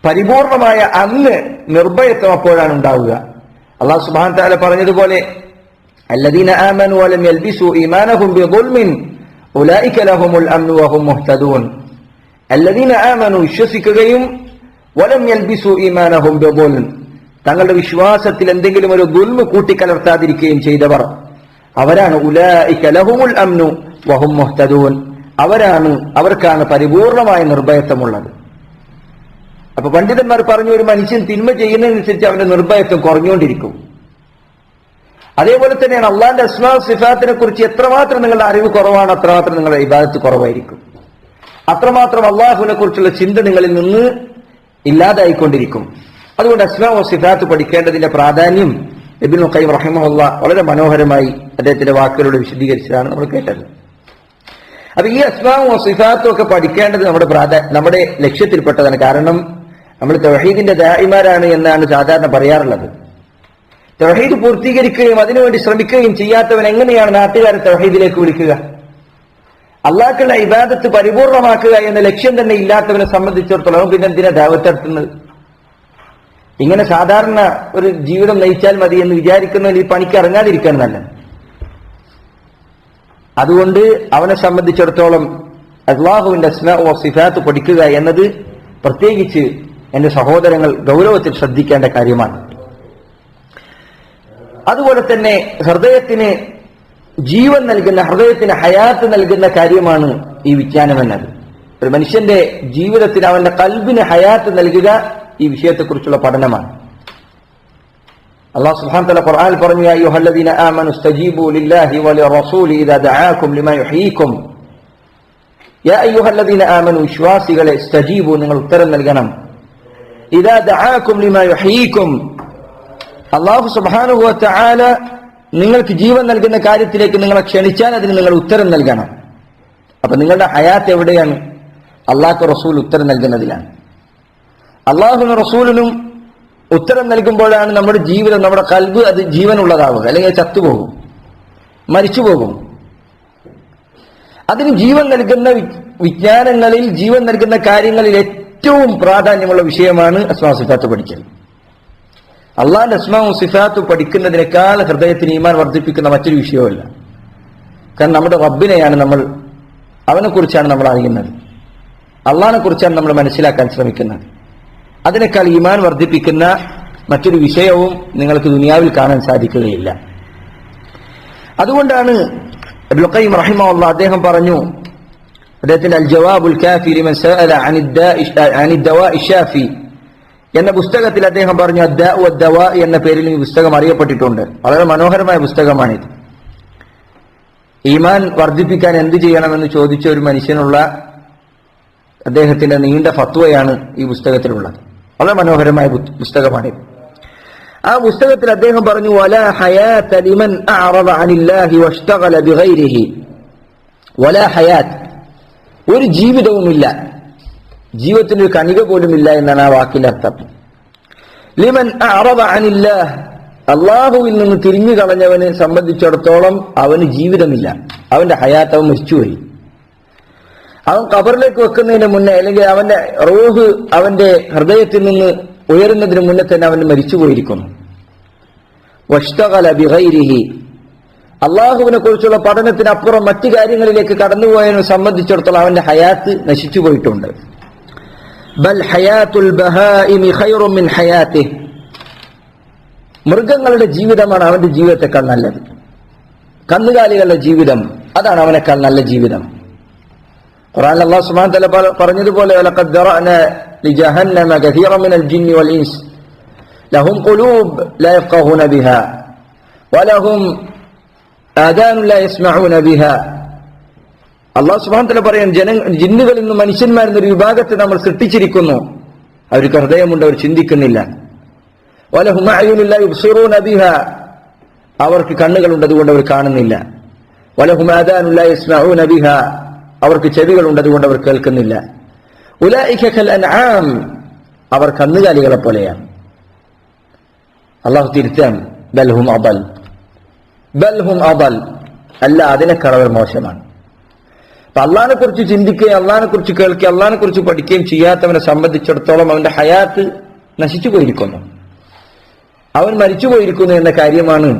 പരിപൂർണമായ അന്ന് നിർഭയത്വം അപ്പോഴാണ് ഉണ്ടാവുക. അല്ലാഹു സുബ്ഹാനഹു വ തആല പറഞ്ഞതുപോലെ അല്ലദീന ആമനു വലം യൽബിസു ഈമാനഹും ബിദുൽമിൻ ഉലൈക ലഹുമുൽ അംനു വഹും മുഹ്തദൂൻ. അല്ലദീന ആമനു, വിശ്വസിക്കുകയും, വലം യൽബിസു ഈമാനഹും ബിദുൽം, തങ്ങളുടെ വിശ്വാസത്തിൽ എന്തെങ്കിലും ഒരു ദുൽമ് കൂട്ടിക്കലർത്താതിരിക്കുകയും ചെയ്തവർ, അവരാണ് ഉലൈക ലഹുമുൽ അംനു വഹും മുഹ്തദൂൻ, അവർക്കാണ് പരിപൂർണമായ നിർഭയത്വമുള്ളത്. അപ്പൊ പണ്ഡിതന്മാർ പറഞ്ഞു, ഒരു മനുഷ്യൻ തിന്മ ചെയ്യുന്നതിനനുസരിച്ച് അവന്റെ നിർഭയത്വം കുറഞ്ഞുകൊണ്ടിരിക്കും. അതേപോലെ തന്നെയാണ് അള്ളാഹിന്റെ അസ്മാ സിഫാത്തിനെ കുറിച്ച് എത്രമാത്രം നിങ്ങളുടെ അറിവ് കുറവാണ് അത്രമാത്രം നിങ്ങളുടെ ഇബാദത്ത് കുറവായിരിക്കും. അത്രമാത്രം അള്ളാഹുവിനെ കുറിച്ചുള്ള ചിന്ത നിങ്ങളിൽ നിന്ന് ഇല്ലാതായിക്കൊണ്ടിരിക്കും. അതുകൊണ്ട് അസ്മാ സിഫാത്ത് പഠിക്കേണ്ടതിന്റെ പ്രാധാന്യം ഇബ്നുൽ ഖയ്യിം റഹിമഹുല്ലാഹ് വളരെ മനോഹരമായി അദ്ദേഹത്തിന്റെ വാക്കുകളോട് വിശദീകരിച്ചതാണ് നമ്മൾ കേട്ടത്. അപ്പൊ ഈ അസ്മാവും സിഫാത്തും ഒക്കെ പഠിക്കേണ്ടത് നമ്മുടെ ലക്ഷ്യത്തിൽപ്പെട്ടതാണ്. കാരണം നമ്മൾ തൗഹീദിന്റെ ദാഇമാരാണ് എന്നാണ് സാധാരണ പറയാറുള്ളത്. തൗഹീദ് പൂർത്തീകരിക്കുകയും അതിനുവേണ്ടി ശ്രമിക്കുകയും ചെയ്യാത്തവൻ എങ്ങനെയാണ് നാട്ടുകാരെ തൗഹീദിലേക്ക് വിളിക്കുക? അള്ളാഹ്ക്കുള്ള ഇബാദത്ത് പരിപൂർണമാക്കുക എന്ന ലക്ഷ്യം തന്നെ ഇല്ലാത്തവനെ സംബന്ധിച്ചിടത്തോളം പിന്നെ എന്തിനാ ദഅവത്ത് നടത്തുന്നത്? ഇങ്ങനെ സാധാരണ ഒരു ജീവിതം നയിച്ചാൽ മതി എന്ന് വിചാരിക്കുന്നവൻ ഈ പണിക്ക് ഇറങ്ങാതിരിക്കാൻ നല്ല. അതുകൊണ്ട് അവനെ സംബന്ധിച്ചിടത്തോളം അല്ലാഹുവിന്റെ അസ്മാഉ വസിഫാത്ത് പഠിക്കുക എന്നത് പ്രത്യേകിച്ച് എന്റെ സഹോദരങ്ങൾ ഗൗരവത്തിൽ ശ്രദ്ധിക്കേണ്ട കാര്യമാണ്. അതുപോലെ തന്നെ ഹൃദയത്തിന് ജീവൻ നൽകുന്ന, ഹൃദയത്തിന് ഹയാത്ത് നൽകുന്ന കാര്യമാണ് ഈ വിജ്ഞാനം എന്നത്. ഒരു മനുഷ്യന്റെ ജീവിതത്തിന്, അവന്റെ ഖൽബിന് ഹയാത്ത് നൽകുക ഈ വിഷയത്തെക്കുറിച്ചുള്ള പഠനമാണ്. അല്ലാഹു സുബ്ഹാനഹു വ തആല ഖുർആനിൽ പറഞ്ഞു, യാ അയ്യുഹല്ലദീന ആമനു ഇസ്തജീബു ലില്ലാഹി വലിറസൂലി ഇദാ ദഅാകും ലിമാ യുഹ്യീകും. യാ അയ്യുഹല്ലദീന ആമനു, വിശ്വാസികളെ, ഇസ്തജീബു, നിങ്ങൾ ഉത്തരം നൽകണം, ഇദാ ദഅാകും ലിമാ യുഹ്യീകും, അല്ലാഹു സുബ്ഹാനഹു വ തആല നിങ്ങൾക്ക് ജീവൻ നൽകുന്ന കാര്യത്തിലേക്ക് നിങ്ങളെ ക്ഷണിച്ചാൽ അതിന് നിങ്ങൾ ഉത്തരം നൽകണം. അപ്പൊ നിങ്ങളുടെ ഹയാത്ത് എവിടെയാണ്? അല്ലാഹു റസൂൽ ഉത്തരം നൽകുന്നതിലാണ്. അല്ലാഹുവിനും റസൂലിനും ഉത്തരം നൽകുമ്പോഴാണ് നമ്മുടെ ജീവിതം, നമ്മുടെ ഖൽബ് അത് ജീവനുള്ളതാവുക. അല്ലെങ്കിൽ ചത്തുപോകും, മരിച്ചുപോകും. അതിന് ജീവൻ നൽകുന്ന വിജ്ഞാനങ്ങളിൽ, ജീവൻ നൽകുന്ന കാര്യങ്ങളിൽ ഏറ്റവും പ്രാധാന്യമുള്ള വിഷയമാണ് അസ്മാഉ സിഫാത്ത് പഠിക്കൽ. അള്ളാഹിന്റെ അസ്മാഉ സിഫാത്ത് പഠിക്കുന്നതിനേക്കാൾ ഹൃദയത്തിന് ഈമാൻ വർദ്ധിപ്പിക്കുന്ന മറ്റൊരു വിഷയമല്ല. കാരണം നമ്മുടെ റബ്ബിനെയാണ് നമ്മൾ, അവനെ കുറിച്ചാണ് നമ്മൾ അറിയുന്നത്, അള്ളാഹിനെ കുറിച്ചാണ് നമ്മൾ മനസ്സിലാക്കാൻ ശ്രമിക്കുന്നത്. അതിനേക്കാൾ ഈമാൻ വർദ്ധിപ്പിക്കുന്ന മറ്റൊരു വിഷയവും നിങ്ങൾക്ക് ദുനിയാവിൽ കാണാൻ സാധിക്കുകയില്ല. അതുകൊണ്ടാണ് ഇബ്നുൽ ഖയ്യിം റഹിമഹുല്ലാഹ് അദ്ദേഹം പറഞ്ഞു, അദ്ദേഹത്തിന്റെ അൽ ജവാബുൽ കാഫി ലിമൻ സഅല അനി ദവാഇ ഷാഫി എന്ന പുസ്തകത്തിൽ അദ്ദേഹം പറഞ്ഞു, അദ്ദാഉ വദ്ദവാ എന്ന പേരിൽ ഈ പുസ്തകം അറിയപ്പെട്ടിട്ടുണ്ട്. വളരെ മനോഹരമായ പുസ്തകമാണിത്. ഈമാൻ വർദ്ധിപ്പിക്കാൻ എന്ത് ചെയ്യണമെന്ന് ചോദിച്ച ഒരു മനുഷ്യനുള്ള അദ്ദേഹത്തിന്റെ നീണ്ട ഫത്വയാണ് ഈ പുസ്തകത്തിലുള്ളത്. വളരെ മനോഹരമായ പുസ്തകമാണിത്. ആ പുസ്തകത്തിൽ അദ്ദേഹം പറഞ്ഞു, വലാ ഹയാത ലിമൻ അഅറദ അനില്ലാഹി വഷ്തഗല ബിഗൈരിഹി. വലാ ഹയാത്ത്, ഒരു ജീവിതവുമില്ല, ജീവിതത്തിന് ഒരു കണിക പോലുമില്ല എന്നാണ് ആ വാക്കിന്റെ അർത്ഥം. ലിമൻ അഅറദ അനില്ലാഹ്, അള്ളാഹുവിൽ നിന്ന് തിരിഞ്ഞു കളഞ്ഞവനെ സംബന്ധിച്ചിടത്തോളം അവന് ജീവിതമില്ല, അവന്റെ ഹയാത്ത്, അവൻ മരിച്ചുപോയി. അവൻ ഖബറിലേക്ക് വെക്കുന്നതിന് മുന്നേ, അല്ലെങ്കിൽ അവന്റെ റൂഹ് അവന്റെ ഹൃദയത്തിൽ നിന്ന് ഉയരുന്നതിന് മുന്നേ തന്നെ അവൻ മരിച്ചുപോയിരിക്കുന്നു. വഷ്തഗല ബിഗൈരിഹി, അള്ളാഹുവിനെ കുറിച്ചുള്ള പഠനത്തിനപ്പുറം മറ്റു കാര്യങ്ങളിലേക്ക് കടന്നുപോയതിനെ സംബന്ധിച്ചിടത്തോളം അവന്റെ ഹയാത്ത് നശിച്ചു പോയിട്ടുണ്ട്. ബൽ ഹയാത്തുൽ ബഹാഇമി ഖൈറും മിൻ ഹയാതിഹി, മൃഗങ്ങളുടെ ജീവിതമാണ് അവന്റെ ജീവിതത്തെക്കാൾ നല്ലത്. കന്നുകാലികളുടെ ജീവിതം അതാണ് അവനേക്കാൾ നല്ല ജീവിതം. ഖുർആനിൽ അല്ലാഹു സുബ്ഹാനഹു വ തആല പറഞ്ഞതുപോലെ, വലഖദ് ദറഅനാ ലിജഹന്നമ കസീറൻ മിനൽ ജിന്നി വൽ ഇൻസ് ലഹും ഖുലൂബ് ലാ യഫ്ഖഹൂന ബിഹാ വലഹും ആദാനു ലാ യസ്മഊന ബിഹാ. അല്ലാഹു സുബ്ഹാനഹു വ തആല പറയാൻ, ജിന്നുകളിൽ നിന്ന് മനുഷ്യന്മാരിൽ നിന്നൊരു വിഭാഗത്തെ നമ്മൾ സൃഷ്ടിച്ചിരിക്കുന്നു, അവർക്ക് ഹൃദയമുണ്ട്, അവർ ചിന്തിക്കുന്നില്ല. വലഹും അഅ്യുനുൻ ലാ യുബ്സിറൂന ബിഹാ, അവർക്ക് കണ്ണുകളുണ്ട്, അതുകൊണ്ട് അവർ കാണുന്നില്ല. വലഹും ആദാനു ലാ യസ്മഊന ബിഹാ, അവർക്ക് ചെവികളുണ്ട്, അതുകൊണ്ട് അവർ കേൾക്കുന്നില്ല. ഉലൈക കൽ അൻആം, അവർ കന്നുകാലികളെ പോലെയാണ്. അല്ലാഹു തിരുത്താൻ, ബൽഹും അദൽ, ബൽഹും അദൽ, അല്ല, അതിനേക്കാൾ അവർ മോശമാണ്. അപ്പൊ അള്ളാഹിനെ കുറിച്ച് ചിന്തിക്കുകയും അള്ളാഹിനെ കുറിച്ച് കേൾക്കുകയും അള്ളാഹിനെ കുറിച്ച് പഠിക്കുകയും ചെയ്യാത്തവനെ സംബന്ധിച്ചിടത്തോളം അവന്റെ ഹയാത്ത് നശിച്ചു പോയിരിക്കുന്നു, അവൻ മരിച്ചു പോയിരിക്കുന്നു എന്ന കാര്യമാണ്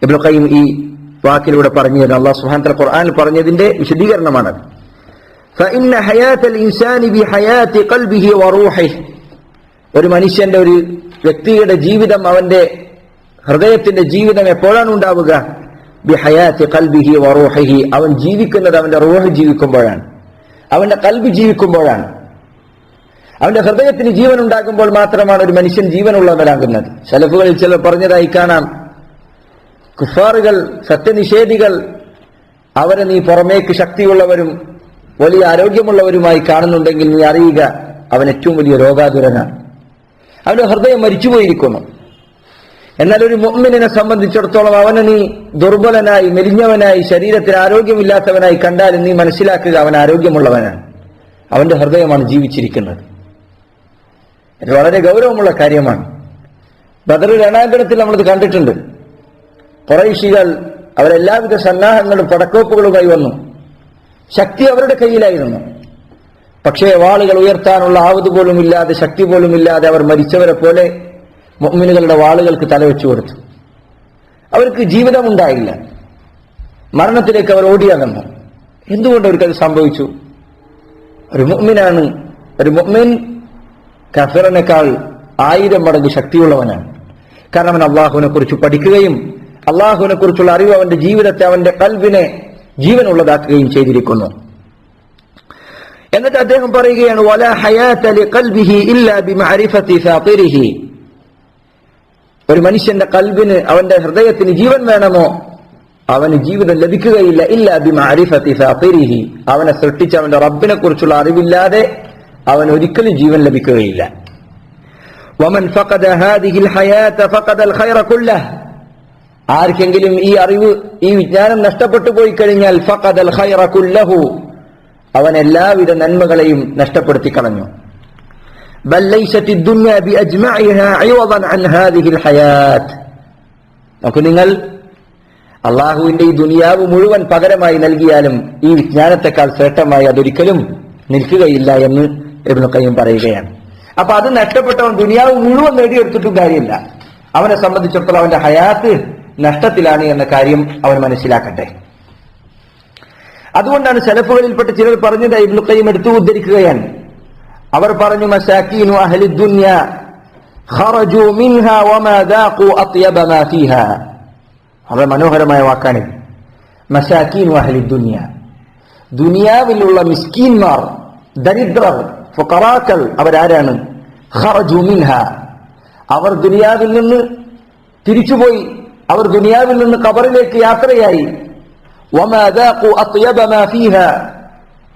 ഇബ്നുൽ ഖയ്യിം ഈ വാക്കിലൂടെ പറഞ്ഞത്. അല്ലാഹു സുബ്ഹാനഹു വ തആല ഖുർആനിൽ പറഞ്ഞതിന്റെ വിശദീകരണമാണ്. ഫഇന്ന ഹയാത്തൽ ഇൻസാനി ബിഹയാത്തി ഖൽബിഹി വറൂഹിഹി, ഒരു മനുഷ്യന്റെ, ഒരു വ്യക്തിയുടെ ജീവിതം, അവന്റെ ഹൃദയത്തിന്റെ ജീവിതം എപ്പോഴാണ് ഉണ്ടാവുക? ബിഹയാത്തി ഖൽബിഹി വറൂഹിഹി, അവൻ ജീവിക്കുന്നത് അവന്റെ റൂഹ് ജീവിക്കുമ്പോഴാണ്, അവന്റെ ഖൽബ് ജീവിക്കുമ്പോഴാണ്. അവന്റെ ഹൃദയത്തിന് ജീവൻ ഉണ്ടാകുമ്പോൾ മാത്രമാണ് ഒരു മനുഷ്യൻ ജീവനുള്ളവനാകുന്നത്. സലഫുകളിൽ ചിലർ പറഞ്ഞതായി കാണാം, കുഫാറുകൾ, സത്യനിഷേധികൾ, അവരെ നീ പുറമേക്ക് ശക്തിയുള്ളവരും വലിയ ആരോഗ്യമുള്ളവരുമായി കാണുന്നുണ്ടെങ്കിൽ നീ അറിയുക, അവൻ ഏറ്റവും വലിയ രോഗാതുരനാണ്, അവന്റെ ഹൃദയം മരിച്ചുപോയിരിക്കുന്നു. എന്നാൽ ഒരു മുഅ്മിനിനെ സംബന്ധിച്ചിടത്തോളം അവനെ നീ ദുർബലനായി, മെലിഞ്ഞവനായി, ശരീരത്തിന് ആരോഗ്യമില്ലാത്തവനായി കണ്ടാലും നീ മനസ്സിലാക്കുക, അവൻ ആരോഗ്യമുള്ളവനാണ്, അവന്റെ ഹൃദയമാണ് ജീവിച്ചിരിക്കുന്നത്. ഇത് വളരെ ഗൗരവമുള്ള കാര്യമാണ്. ബദർ രണാങ്കണത്തിൽ നമ്മളിത് കണ്ടിട്ടുണ്ട്. ഖുറൈശികൾ അവരെല്ലാവിധ സന്നാഹങ്ങളും പടക്കോപ്പുകളുമായി വന്നു, ശക്തി അവരുടെ കയ്യിലായിരുന്നു. പക്ഷേ വാളുകൾ ഉയർത്താനുള്ള ആവത് പോലും ഇല്ലാതെ, ശക്തി പോലും ഇല്ലാതെ അവർ മരിച്ചവരെ പോലെ മുഅ്മിനുകളുടെ വാളുകൾക്ക് തലവെച്ചു കൊടുത്തു. അവർക്ക് ജീവിതമുണ്ടായില്ല. മരണത്തിലേക്ക് അവർ ഓടിയകന്നു. എന്തുകൊണ്ട് അവർക്കത് സംഭവിച്ചു? ഒരു മുഅ്മിനാണ്. ഒരു മുഅ്മിൻ കഫിറിനേക്കാൾ 1000 മടങ്ങ് ശക്തിയുള്ളവനാണ്. കാരണം അവൻ അള്ളാഹുവിനെ കുറിച്ച് പഠിക്കുകയും അള്ളാഹുവിനെ കുറിച്ചുള്ള അറിവ് അവന്റെ ജീവിതത്തെ, അവന്റെ ഖൽബിനെ ജീവനുള്ളതാക്കുകയും ചെയ്തിരിക്കുന്നു. എന്നിട്ട് അദ്ദേഹം പറയുകയാണ്, വലാ ഹയാത ലിഖൽബിഹി ഇല്ലാ ബിമഅരിഫതി ഫാതിരിഹി. ഒരു മനുഷ്യന്റെ ഖൽബിന്, അവന്റെ ഹൃദയത്തിന് ജീവൻ വേണമോ, അവന് ജീവിതം ലഭിക്കുകയില്ല ഇല്ലാ ബിമഅരിഫതി ഫാതിരിഹി. അവനെ സൃഷ്ടിച്ച അവന്റെ റബ്ബിനെ കുറിച്ചുള്ള അറിവില്ലാതെ അവൻ ഒരിക്കലും ജീവൻ ലഭിക്കുകയില്ല. വമൻ ഫഖദ ഹാദിഹിൽ ഹയാത ഫഖദൽ ഖൈറ കുല്ലഹ്. ആർക്കെങ്കിലും ഈ അറിവ്, ഈ വിജ്ഞാനം നഷ്ടപ്പെട്ടു പോയി കഴിഞ്ഞാൽ ഫഖദൽ ഖൈറ കുല്ലഹു, അവൻ എല്ലാവിധ നന്മകളെയും നഷ്ടപ്പെടുത്തി കളഞ്ഞു. ബൽ ലൈസത്തി ദുനിയ ബിഅജ്മഇഹാ അയവദൻ അൻ ഹാദിഹിൽ ഹയാത്ത്. നോക്കൂ നിങ്ങൾ, അള്ളാഹുവിന്റെ ഈ ദുനിയാവ് മുഴുവൻ പകരമായി നൽകിയാലും ഈ വിജ്ഞാനത്തെക്കാൾ ശ്രേഷ്ഠമായി അതൊരിക്കലും നിൽക്കുകയില്ല എന്ന് ഇബ്നു ഖയ്യിം പറയുകയാണ്. അപ്പൊ അത് നഷ്ടപ്പെട്ടവൻ ദുനിയാവ് മുഴുവൻ നേടിയെടുത്തിട്ടും കാര്യമില്ല. അവനെ സംബന്ധിച്ചിടത്തോളം അവന്റെ ഹയാത്ത് നഷ്ടത്തിലാണ് എന്ന കാര്യം അവൻ മനസ്സിലാക്കട്ടെ. അതുകൊണ്ടാണ് സലഫുകളിൽപ്പെട്ട ചിലർ പറഞ്ഞത്, ഇബ്നു ഖയ്യിം എടുത്തു ഉദ്ധരിക്കുകയാണ്. അവർ പറഞ്ഞു, മസാകീനു അഹ്ലി ദുനിയ ഖറജു മിൻഹാ വമാ ദാഖു അത്യബ മാ ഫീഹാ. വളരെ മനോഹരമായ വാക്കാണ്. മസാകീനു അഹ്ലി ദുനിയ, ദുനിയാവിലുള്ള മിസ്കീന്മാർ, ദരിദ്രർ, ഫുഖറാക്കൾ അവരാരാണ്? ഖറജു മിൻഹാ, അവർ ദുനിയാവിൽ നിന്ന് തിരിച്ചുപോയി, അവർ ദുനിയാവിൽ നിന്ന് ഖബറിലേക്ക് യാത്രയായി. വമാ ദാഖു അത്യബ മാ ഫീഹാ,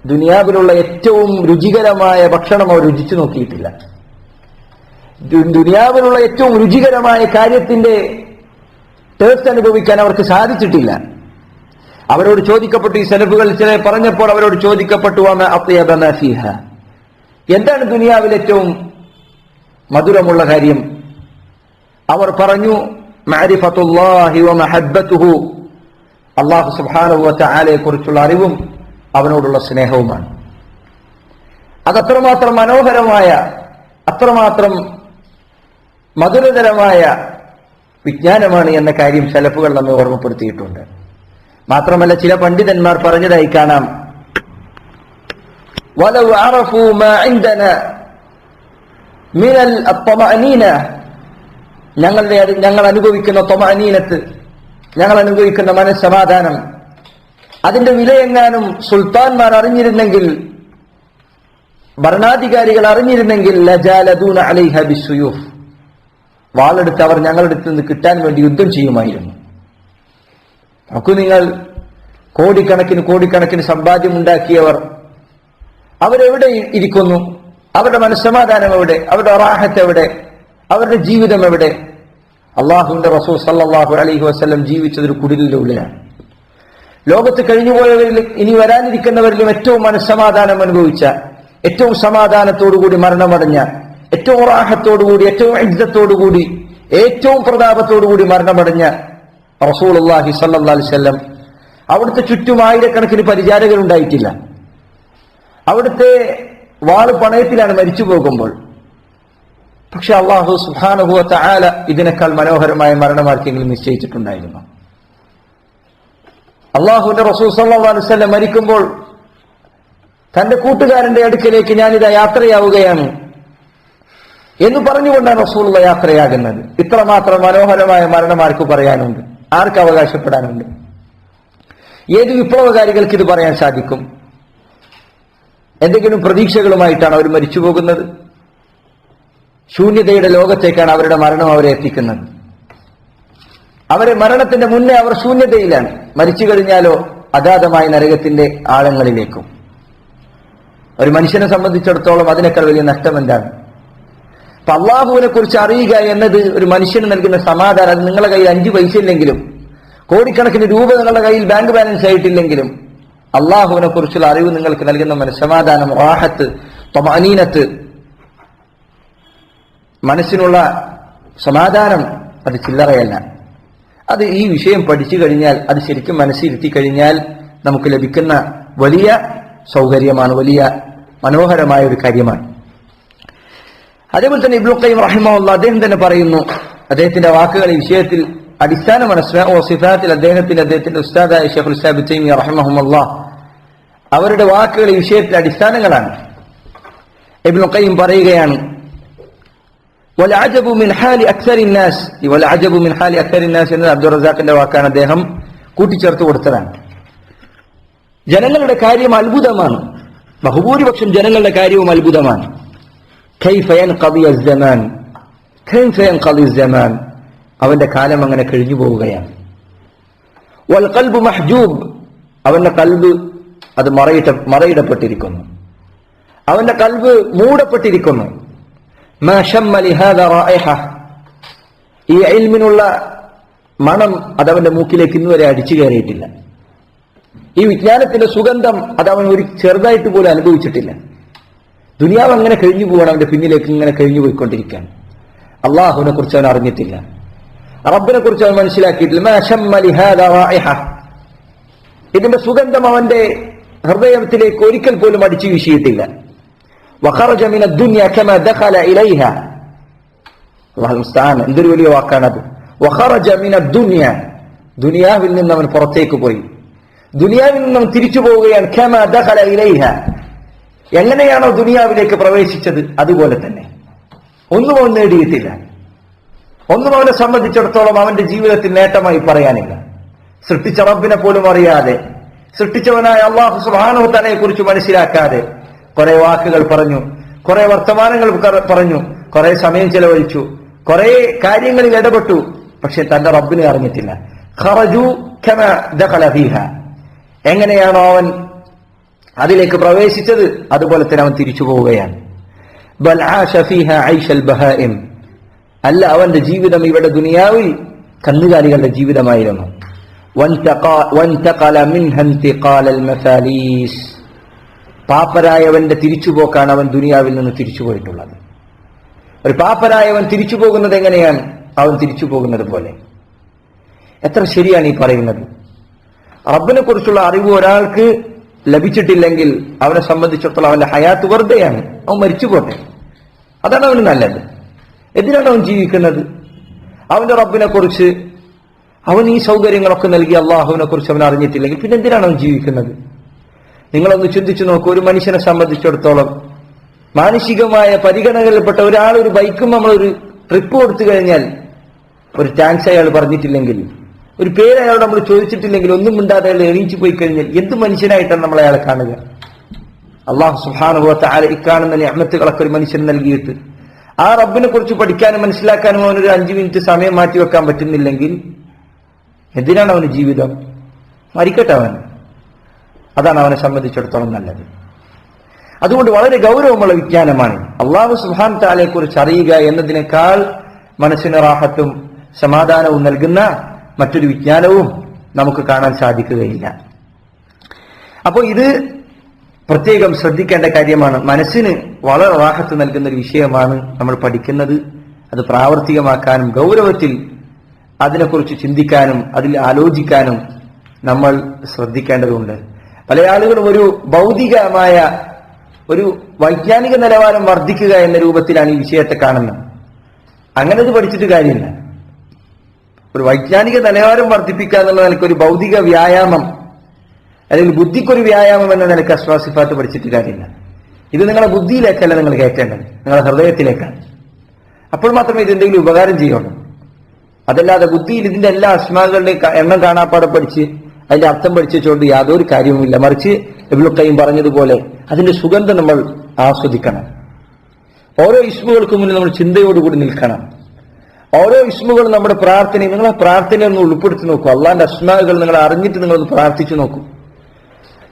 ദുനിയാവിലുള്ള ഏറ്റവും രുചികരമായ ഭക്ഷണം അവർ രുചിച്ചു നോക്കിയിട്ടില്ല. ദുനിയാവിലുള്ള ഏറ്റവും രുചികരമായ കാര്യത്തിന്റെ ടേസ്റ്റ് അനുഭവിക്കാൻ അവർക്ക് സാധിച്ചിട്ടില്ല. അവരോട് ചോദിക്കപ്പെട്ടു, ഈ സലഫുകൾ ചില പറഞ്ഞപ്പോൾ അവരോട് ചോദിക്കപ്പെട്ടു, വമാ അത്യബ മാ ഫീഹാ, എന്താണ് ദുനിയാവിൽ ഏറ്റവും മധുരമുള്ള കാര്യം? അവർ പറഞ്ഞു, മഅരിഫത്തുല്ലാഹി വ മഹബ്ബതുഹു, അല്ലാഹു സുബ്ഹാനഹു വ തആലയെ കുറിച്ചുള്ള അറിവും അവനോടുള്ള സ്നേഹവുമാണ്. അതത്രമാത്രം മനോഹരമായ, അത്രമാത്രം മധുരതരമായ വിജ്ഞാനമാണ് എന്ന കാര്യം സലഫുകൾ നമ്മെ ഓർമ്മപ്പെടുത്തിയിട്ടുണ്ട്. മാത്രമല്ല ചില പണ്ഡിതന്മാർ പറഞ്ഞതായി കാണാം, വലൗ അറഫൂ മാ ഇൻദനാ മിനൽ അത്മഅനീന, ഞങ്ങൾ അനുഭവിക്കുന്ന ത്വമഅനീനത്ത്, ഞങ്ങൾ അനുഭവിക്കുന്ന മനസ്സമാധാനം, അതിന്റെ വിലയെങ്ങാനും സുൽത്താൻമാർ അറിഞ്ഞിരുന്നെങ്കിൽ, ഭരണാധികാരികൾ അറിഞ്ഞിരുന്നെങ്കിൽ, ലജാലദൂന അലൈഹ ബിസ്സുയൂഫ്, വാളെടുത്ത് അവർ ഞങ്ങളുടെ അടുത്ത് നിന്ന് കിട്ടാൻ വേണ്ടി യുദ്ധം ചെയ്യുമായിരുന്നു. നോക്കൂ നിങ്ങൾ, കോടിക്കണക്കിന് സമ്പാദ്യം ഉണ്ടാക്കിയവർ അവരെവിടെ ഇരിക്കുന്നു? അവരുടെ മനസ്സമാധാനം എവിടെ? അവരുടെ റാഹത്ത് എവിടെ? അവരുടെ ജീവിതം എവിടെ? അള്ളാഹുവിന്റെ റസൂൽ സല്ലല്ലാഹു അലൈഹി വസല്ലം ജീവിച്ചതൊരു കുടിലിന്റെ ഉള്ളിലാണ്. ലോകത്ത് കഴിഞ്ഞുപോയവരിലും ഇനി വരാനിരിക്കുന്നവരിലും ഏറ്റവും മനസ്സമാധാനം അനുഭവിച്ച, ഏറ്റവും സമാധാനത്തോടുകൂടി മരണമടഞ്ഞ, ഏറ്റവും റാഹത്തോടുകൂടി, ഏറ്റവും ഇജ്ജത്തോടുകൂടി, ഏറ്റവും പ്രതാപത്തോടുകൂടി മരണമടഞ്ഞ റസൂലുള്ളാഹി സല്ലല്ലാഹു അലൈഹി വസല്ലം, അവിടുത്തെ ചുറ്റും ആയിരക്കണക്കിന് പരിചാരകർ ഉണ്ടായിട്ടില്ല. അവിടുത്തെ വാള് പണയത്തിലാണ് മരിച്ചു പോകുമ്പോൾ. പക്ഷെ അല്ലാഹു സുബ്ഹാനഹു വ തആല ഇതിനേക്കാൾ മനോഹരമായ മരണമാർക്കെങ്കിലും നിശ്ചയിച്ചിട്ടുണ്ടായിരുന്നു. അല്ലാഹുവിന്റെ റസൂൽ സല്ലല്ലാഹു അലൈഹി വസല്ലം മരിക്കുമ്പോൾ തന്റെ കൂട്ടുകാരന്റെ അടുക്കലേക്ക് ഞാനിതാ യാത്രയാവുകയാണ് എന്ന് പറഞ്ഞുകൊണ്ടാണ് റസൂലുള്ള യാത്രയാകുന്നത്. ഇത്രമാത്രം മനോഹരമായ മരണമാർക്ക് പറയാനുണ്ട്? ആർക്ക് അവകാശപ്പെടാനുണ്ട്? ഏത് വിപ്ലവകാരികൾക്ക് ഇത് പറയാൻ സാധിക്കും? എന്തെങ്കിലും പ്രതീക്ഷകളുമായിട്ടാണ് അവർ മരിച്ചു പോകുന്നത്? ശൂന്യതയുടെ ലോകത്തേക്കാണ് അവരുടെ മരണം അവരെ എത്തിക്കുന്നത്. അവരെ മരണത്തിന്റെ മുന്നേ അവർ ശൂന്യതയിലാണ്. മരിച്ചു കഴിഞ്ഞാലോ അഗാധമായ നരകത്തിന്റെ ആഴങ്ങളിലേക്കും. ഒരു മനുഷ്യനെ സംബന്ധിച്ചിടത്തോളം അതിനേക്കാൾ വലിയ നഷ്ടം എന്താണ്? അപ്പൊ അള്ളാഹുവിനെ കുറിച്ച് അറിയുക എന്നത് ഒരു മനുഷ്യന് നൽകുന്ന സമാധാനം. അത് നിങ്ങളുടെ കയ്യിൽ 5 പൈസ ഇല്ലെങ്കിലും, കോടിക്കണക്കിന് രൂപ നിങ്ങളുടെ കയ്യിൽ ബാങ്ക് ബാലൻസ് ആയിട്ടില്ലെങ്കിലും, അള്ളാഹുവിനെ കുറിച്ചുള്ള അറിവ് നിങ്ങൾക്ക് നൽകുന്ന മനസ്സമാധാനം, റാഹത്ത്, ത്വമഅനീനത്ത്, മനസ്സിനുള്ള സമാധാനം, അത് ചില്ലറയല്ല. അത് ഈ വിഷയം പഠിച്ചു കഴിഞ്ഞാൽ, അത് ശരിക്കും മനസ്സിരുത്തി കഴിഞ്ഞാൽ നമുക്ക് ലഭിക്കുന്ന വലിയ സൗകര്യമാണ്, വലിയ മനോഹരമായ ഒരു കാര്യമാണ്. അതേപോലെ തന്നെ ഇബ്നു ഖയ്യിം റഹിമഹുല്ലാഹ് അദ്ദേഹം തന്നെ പറയുന്നു, അദ്ദേഹത്തിന്റെ വാക്കുകൾ ഈ വിഷയത്തിൽ അടിസ്ഥാനമാണ്. അസ്മാഉ വസിഫാത്തിൽ അദ്ദേഹത്തിന്റെ ഉസ്താദായ ശൈഖുൽ ഇസ്ലാം ഇബ്നു തൈമിയ്യ റഹിമഹുല്ലാഹ് അവരുടെ വാക്കുകൾ ഈ വിഷയത്തിൽ അടിസ്ഥാനങ്ങളാണ്. ഇബ്നുൽ ഖയ്യിം പറയുകയാണ്, വൽഅജബു മിൻ ഹാലി അക്സറിൻ നാസ്, ഈ വൽഅജബു മിൻ ഹാലി അക്സറിൻ നാസ് എന്നത് അബ്ദുർ റസാഖിന്റെ വാക്കാണ്, അദ്ദേഹം കൂട്ടിച്ചേർത്ത് കൊടുത്തതാണ്. ജനങ്ങളുടെ കാര്യം അത്ഭുതമാണ്, ബഹുഭൂരിപക്ഷം ജനങ്ങളുടെ കാര്യവും അത്ഭുതമാണ്. കൈഫ യൻഖദി അസ്സമാൻ, കൈഫ യൻഖദി അസ്സമാൻ, അവന്റെ കാലം അങ്ങനെ കഴിഞ്ഞു പോവുകയാണ്. വൽ ഖൽബു മഹ്ജൂബ്, അവന്റെ കൽബ് അത് മറയിടപ്പെട്ടിരിക്കുന്നു, അവന്റെ കൽബ് മൂടപ്പെട്ടിരിക്കുന്നു. മാ ശമ്മ ലിഹാദാ റായിഹ, ഈ ഇൽമിനുള്ള മണം അതവന്റെ മൂക്കിലേക്ക് ഇന്നുവരെ അടിച്ചു കയറിയിട്ടില്ല. ഈ വിജ്ഞാനത്തിന്റെ സുഗന്ധം അതവൻ ഒരു ചെറുതായിട്ട് പോലും അനുഭവിച്ചിട്ടില്ല. ദുനിയാവ് അങ്ങനെ കഴിഞ്ഞു പോവാണ്, അവന്റെ പിന്നിലേക്ക് ഇങ്ങനെ കഴിഞ്ഞു പോയിക്കൊണ്ടിരിക്കാൻ. അള്ളാഹുവിനെ കുറിച്ച് അവൻ അറിഞ്ഞിട്ടില്ല, റബ്ബിനെ കുറിച്ച് അവൻ മനസ്സിലാക്കിയിട്ടില്ല. മാ ശമ്മ ലിഹാദാ റായിഹ, ഇതിന്റെ സുഗന്ധം അവന്റെ ഹൃദയത്തിലേക്ക് ഒരിക്കൽ പോലും അടിച്ചു വീശിയിട്ടില്ല. വഖറജ മിന ദുനിയ കമാ ദഖല ഇലൈഹ, അല്ലാഹു മുസ്തആൻ, എന്തൊരു വലിയ വാക്കാണത്. വഖറജ മിന ദുനിയ, ദുനിയാവിൽ നിന്ന് അവൻ പുറത്തേക്ക് പോയി, ദുനിയാവിൽ നിന്നും തിരിച്ചു പോവുകയാണ്. കമാ ദഖല ഇലൈഹ, എങ്ങനെയാണോ ദുനിയാവിലേക്ക് പ്രവേശിച്ചത് അതുപോലെ തന്നെ. ഒന്നും അവൻ നേടിയിട്ടില്ല, ഒന്നും അവനെ സംബന്ധിച്ചിടത്തോളം അവന്റെ ജീവിതത്തിൽ നേട്ടമായി പറയാനില്ല. സൃഷ്ടിച്ച റബ്ബിനെ പോലും അറിയാതെ, സൃഷ്ടിച്ചവനായ അല്ലാഹു സുബ്ഹാനഹു വ തആലയെ കുറിച്ച് മനസ്സിലാക്കാതെ കുറെ വാക്കുകൾ പറഞ്ഞു, കുറെ വർത്തമാനങ്ങൾ പറഞ്ഞു, കുറെ സമയം ചെലവഴിച്ചു, കുറെ കാര്യങ്ങളിൽ ഇടപെട്ടു, പക്ഷെ തന്റെ റബ്ബിനെ അറിഞ്ഞിട്ടില്ല. ഖറജു കമാ ദഖല ഫീഹ, എങ്ങനെയാണോ അവൻ അതിലേക്ക് പ്രവേശിച്ചത് അതുപോലെ തന്നെ അവൻ തിരിച്ചു പോവുകയാണ്. ബൽ ആശ ഫീഹ ഐശൽ ബഹായിം, അല്ല, അവന്റെ ജീവിതം ഇവിടെ ദുനിയാവിൽ കന്നുകാലികളുടെ ജീവിതമായിരുന്നു. വൻതഖല മിൻഹ ഇന്തിഖാലൽ മസാലീസ്, പാപ്പരായവന്റെ തിരിച്ചുപോക്കാണ് അവൻ ദുനിയാവിൽ നിന്ന് തിരിച്ചു പോയിട്ടുള്ളത്. ഒരു പാപ്പരായവൻ തിരിച്ചു പോകുന്നത് എങ്ങനെയാണ്? അവൻ തിരിച്ചു പോകുന്നത് പോലെ. എത്ര ശരിയാണ് ഈ പറയുന്നത്. റബ്ബിനെ കുറിച്ചുള്ള അറിവ് ഒരാൾക്ക് ലഭിച്ചിട്ടില്ലെങ്കിൽ അവനെ സംബന്ധിച്ചിടത്തോളം അവന്റെ ഹയാത്ത് വെറുതെയാണ്, അവൻ മരിച്ചു പോട്ടെ, അതാണ് അവന് നല്ലത്. എന്തിനാണ് അവൻ ജീവിക്കുന്നത്? അവന്റെ റബ്ബിനെ കുറിച്ച് അവൻ ഈ സൗകര്യങ്ങളൊക്കെ നൽകി അള്ളാഹുവിനെ കുറിച്ച് അവൻ അറിഞ്ഞിട്ടില്ലെങ്കിൽ പിന്നെ എന്തിനാണ് അവൻ ജീവിക്കുന്നത്? നിങ്ങളൊന്ന് ചിന്തിച്ചു നോക്കൂ. ഒരു മനുഷ്യനെ സംബന്ധിച്ചിടത്തോളം മാനസികമായ പരിഗണനകളിൽപ്പെട്ട ഒരാൾ ഒരു ബൈക്കും നമ്മളൊരു ട്രിപ്പ് കൊടുത്തു കഴിഞ്ഞാൽ, ഒരു ടാക്സ് അയാൾ പറഞ്ഞിട്ടില്ലെങ്കിൽ, ഒരു പേര് അയാൾ നമ്മൾ ചോദിച്ചിട്ടില്ലെങ്കിൽ, ഒന്നും മിണ്ടാതെ അയാൾ എണീച്ചു പോയി കഴിഞ്ഞാൽ എന്ത് മനുഷ്യനായിട്ടാണ് നമ്മൾ അയാളെ കാണുക? അല്ലാഹു സുബ്ഹാനഹു വ തആല ഇക്കാണുന്ന നിഅമത്തുകളൊക്കെ ഒരു മനുഷ്യന് നൽകിയിട്ട് ആ റബ്ബിനെ കുറിച്ച് പഠിക്കാനും മനസ്സിലാക്കാനും അവനൊരു 5 മിനിറ്റ് സമയം മാറ്റിവെക്കാൻ പറ്റുന്നില്ലെങ്കിൽ എന്തിനാണ് അവന് ജീവിതം? മരിക്കട്ടെ അവൻ, അതാണ് അവനെ സംബന്ധിച്ചിടത്തോളം നല്ലത്. അതുകൊണ്ട് വളരെ ഗൗരവമുള്ള വിജ്ഞാനമാണ് അല്ലാഹു സുബ്ഹാനഹു വ തആലയെ കുറിച്ച് അറിയുക എന്നതിനേക്കാൾ മനസ്സിന് റാഹത്തും സമാധാനവും നൽകുന്ന മറ്റൊരു വിജ്ഞാനവും നമുക്ക് കാണാൻ സാധിക്കുകയില്ല. അപ്പോൾ ഇത് പ്രത്യേകം ശ്രദ്ധിക്കേണ്ട കാര്യമാണ്. മനസ്സിന് വളരെ റാഹത്ത് നൽകുന്ന ഒരു വിഷയമാണ് നമ്മൾ പഠിക്കുന്നത്. അത് പ്രാവർത്തികമാക്കാനും ഗൗരവത്തിൽ അതിനെക്കുറിച്ച് ചിന്തിക്കാനും അതിൽ ആലോചിക്കാനും നമ്മൾ ശ്രദ്ധിക്കേണ്ടതുണ്ട്. പല ആളുകളും ഒരു ഭൗതികമായ ഒരു വൈജ്ഞാനിക നിലവാരം വർദ്ധിക്കുക എന്ന രൂപത്തിലാണ് ഈ വിഷയത്തെ കാണുന്നത്. അങ്ങനെ അത് പഠിച്ചിട്ട് കാര്യമില്ല. ഒരു വൈജ്ഞാനിക നിലവാരം വർദ്ധിപ്പിക്കുക എന്നുള്ള നിലയ്ക്ക് ഒരു ഭൗതിക വ്യായാമം അല്ലെങ്കിൽ ബുദ്ധിക്കൊരു വ്യായാമം എന്ന നിലയ്ക്ക് അസ്മാ സിഫാത്ത് പഠിച്ചിട്ട് കാര്യമില്ല. ഇത് നിങ്ങളുടെ ബുദ്ധിയിലേക്കല്ല നിങ്ങൾ കയറ്റേണ്ടത്, നിങ്ങളുടെ ഹൃദയത്തിലേക്കാണ്. അപ്പോൾ മാത്രമേ ഇത് എന്തെങ്കിലും ഉപകാരം ചെയ്യുള്ളൂ. അതല്ലാതെ ബുദ്ധിയിൽ ഇതിന്റെ എല്ലാ അസ്മാകളുടെയും എണ്ണം കാണാപ്പാടെ പഠിച്ച് അതിന്റെ അർത്ഥം പഠിച്ചുകൊണ്ട് യാതൊരു കാര്യവുമില്ല. മറിച്ച് ഇബ്നുൽ ഖയ്യിം പറഞ്ഞതുപോലെ അതിന്റെ സുഗന്ധം നമ്മൾ ആസ്വദിക്കണം. ഓരോ ഇസ്മുകൾക്ക് മുന്നിൽ നമ്മൾ ചിന്തയോടുകൂടി നിൽക്കണം. ഓരോ ഇസ്മുകളും നമ്മുടെ പ്രാർത്ഥനയും, നിങ്ങൾ ആ പ്രാർത്ഥനയെ ഒന്ന് ഉൾപ്പെടുത്തി നോക്കൂ. അള്ളാന്റെ അസ്മാകൾ നിങ്ങൾ അറിഞ്ഞിട്ട് നിങ്ങളൊന്ന് പ്രാർത്ഥിച്ചു നോക്കൂ.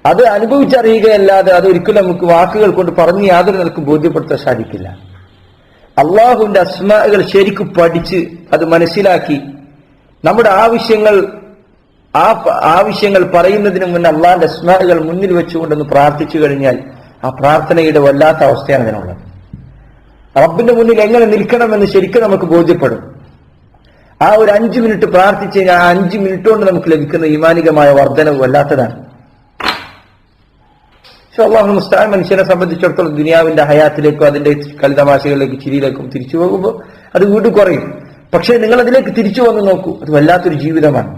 അത് അനുഭവിച്ചറിയുകയല്ലാതെ അതൊരിക്കലും നമുക്ക് വാക്കുകൾ കൊണ്ട് പറഞ്ഞ് യാതൊരു നിലക്കും ബോധ്യപ്പെടുത്താൻ സാധിക്കില്ല. അള്ളാഹുവിന്റെ അസ്മാകൾ ശരിക്കും പഠിച്ച് അത് മനസ്സിലാക്കി നമ്മുടെ ആവശ്യങ്ങൾ പറയുന്നതിന് മുന്നേ അള്ളാഹിന്റെ അസ്മാകൾ മുന്നിൽ വെച്ചുകൊണ്ടൊന്ന് പ്രാർത്ഥിച്ചു കഴിഞ്ഞാൽ ആ പ്രാർത്ഥനയുടെ വല്ലാത്ത അവസ്ഥയാണ് അതിനുള്ളത്. റബ്ബിന്റെ മുന്നിൽ എങ്ങനെ നിൽക്കണമെന്ന് ശരിക്കും നമുക്ക് ബോധ്യപ്പെടും. ആ ഒരു 5 മിനിറ്റ് പ്രാർത്ഥിച്ച് കഴിഞ്ഞാൽ ആ 5 മിനിറ്റ് കൊണ്ട് നമുക്ക് ലഭിക്കുന്ന ഈമാനികമായ വർധനവ് വല്ലാത്തതാണ്. പക്ഷെ അല്ലാഹു മുസ്തആൻ മനുഷ്യനെ സംബന്ധിച്ചിടത്തോളം ദുനിയാവിന്റെ ഹയാത്തിലേക്കും അതിന്റെ കളിതമാശകളിലേക്കും ചിരിയിലേക്കും തിരിച്ചു പോകുമ്പോൾ അത് വീണ്ടും കുറയും. പക്ഷേ നിങ്ങൾ അതിലേക്ക് തിരിച്ചു വന്ന് നോക്കൂ, അത് വല്ലാത്തൊരു ജീവിതമാണ്.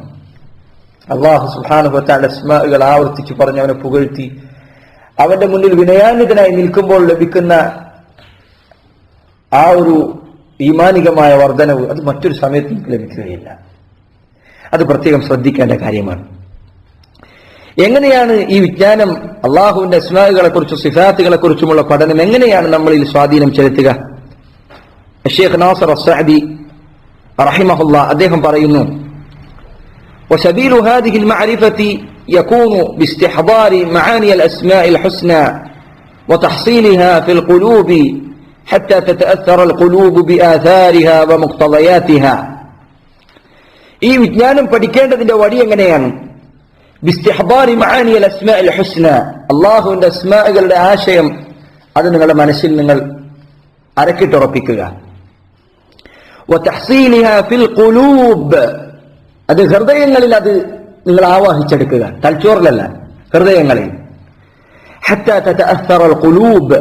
അല്ലാഹു സുബ്ഹാനഹു വ തആല അസ്മാഉകൾ ആവർത്തിച്ച് പറഞ്ഞ് അവനെ പുകഴ്ത്തി അവന്റെ മുന്നിൽ വിനയാന്വിതനായി നിൽക്കുമ്പോൾ ലഭിക്കുന്ന ആ ഒരു ഈമാനികമായ വർധനവ് അത് മറ്റൊരു സമയത്ത് നമുക്ക് ലഭിക്കുകയില്ല. അത് പ്രത്യേകം ശ്രദ്ധിക്കേണ്ട കാര്യമാണ്. എങ്ങനെയാണ് ഈ വിജ്ഞാനം, അള്ളാഹുവിന്റെ അസ്മാഉകളെ കുറിച്ചും സിഫാത്തുകളെ കുറിച്ചുമുള്ള പഠനം എങ്ങനെയാണ് നമ്മളിൽ സ്വാധീനം ചെലുത്തുക? ശൈഖ് നാസിർ അസ്സഅദി റഹിമഹുല്ലാ അദ്ദേഹം പറയുന്നു, وسبيل هذه المعرفة يكون باستحضار معاني الأسماء الحسنى وتحصيلها في القلوب حتى تتأثر القلوب بآثارها ومقتضياتها. ഈ വിജ്ഞാനം പഠിക്കേണ്ടതിന്റെ വഴി എങ്ങനെയാണ്? ബിസ്തിഹ്ബാരി മആനി അൽ-അസ്മാഇ അൽ-ഹുസ്ന, അല്ലാഹുവിന്റെ അസ്മാഉകളുടെ ആശയം അത് നിങ്ങളുടെ മനസ്സിൽ നിങ്ങൾ അരക്കിട്ടുറപ്പിക്കുക. വതഹ്സീലിഹാ ഫിൽ ഖുലൂബ്, അത് ഹൃദയങ്ങളിൽ അത് നിങ്ങൾ ആവാഹിച്ചെടുക്കുക, തലച്ചോറിലല്ല, ഹൃദയങ്ങളിൽ. ഹത്താ തതഅസ്സറ അൽ-ഖുലൂബ്,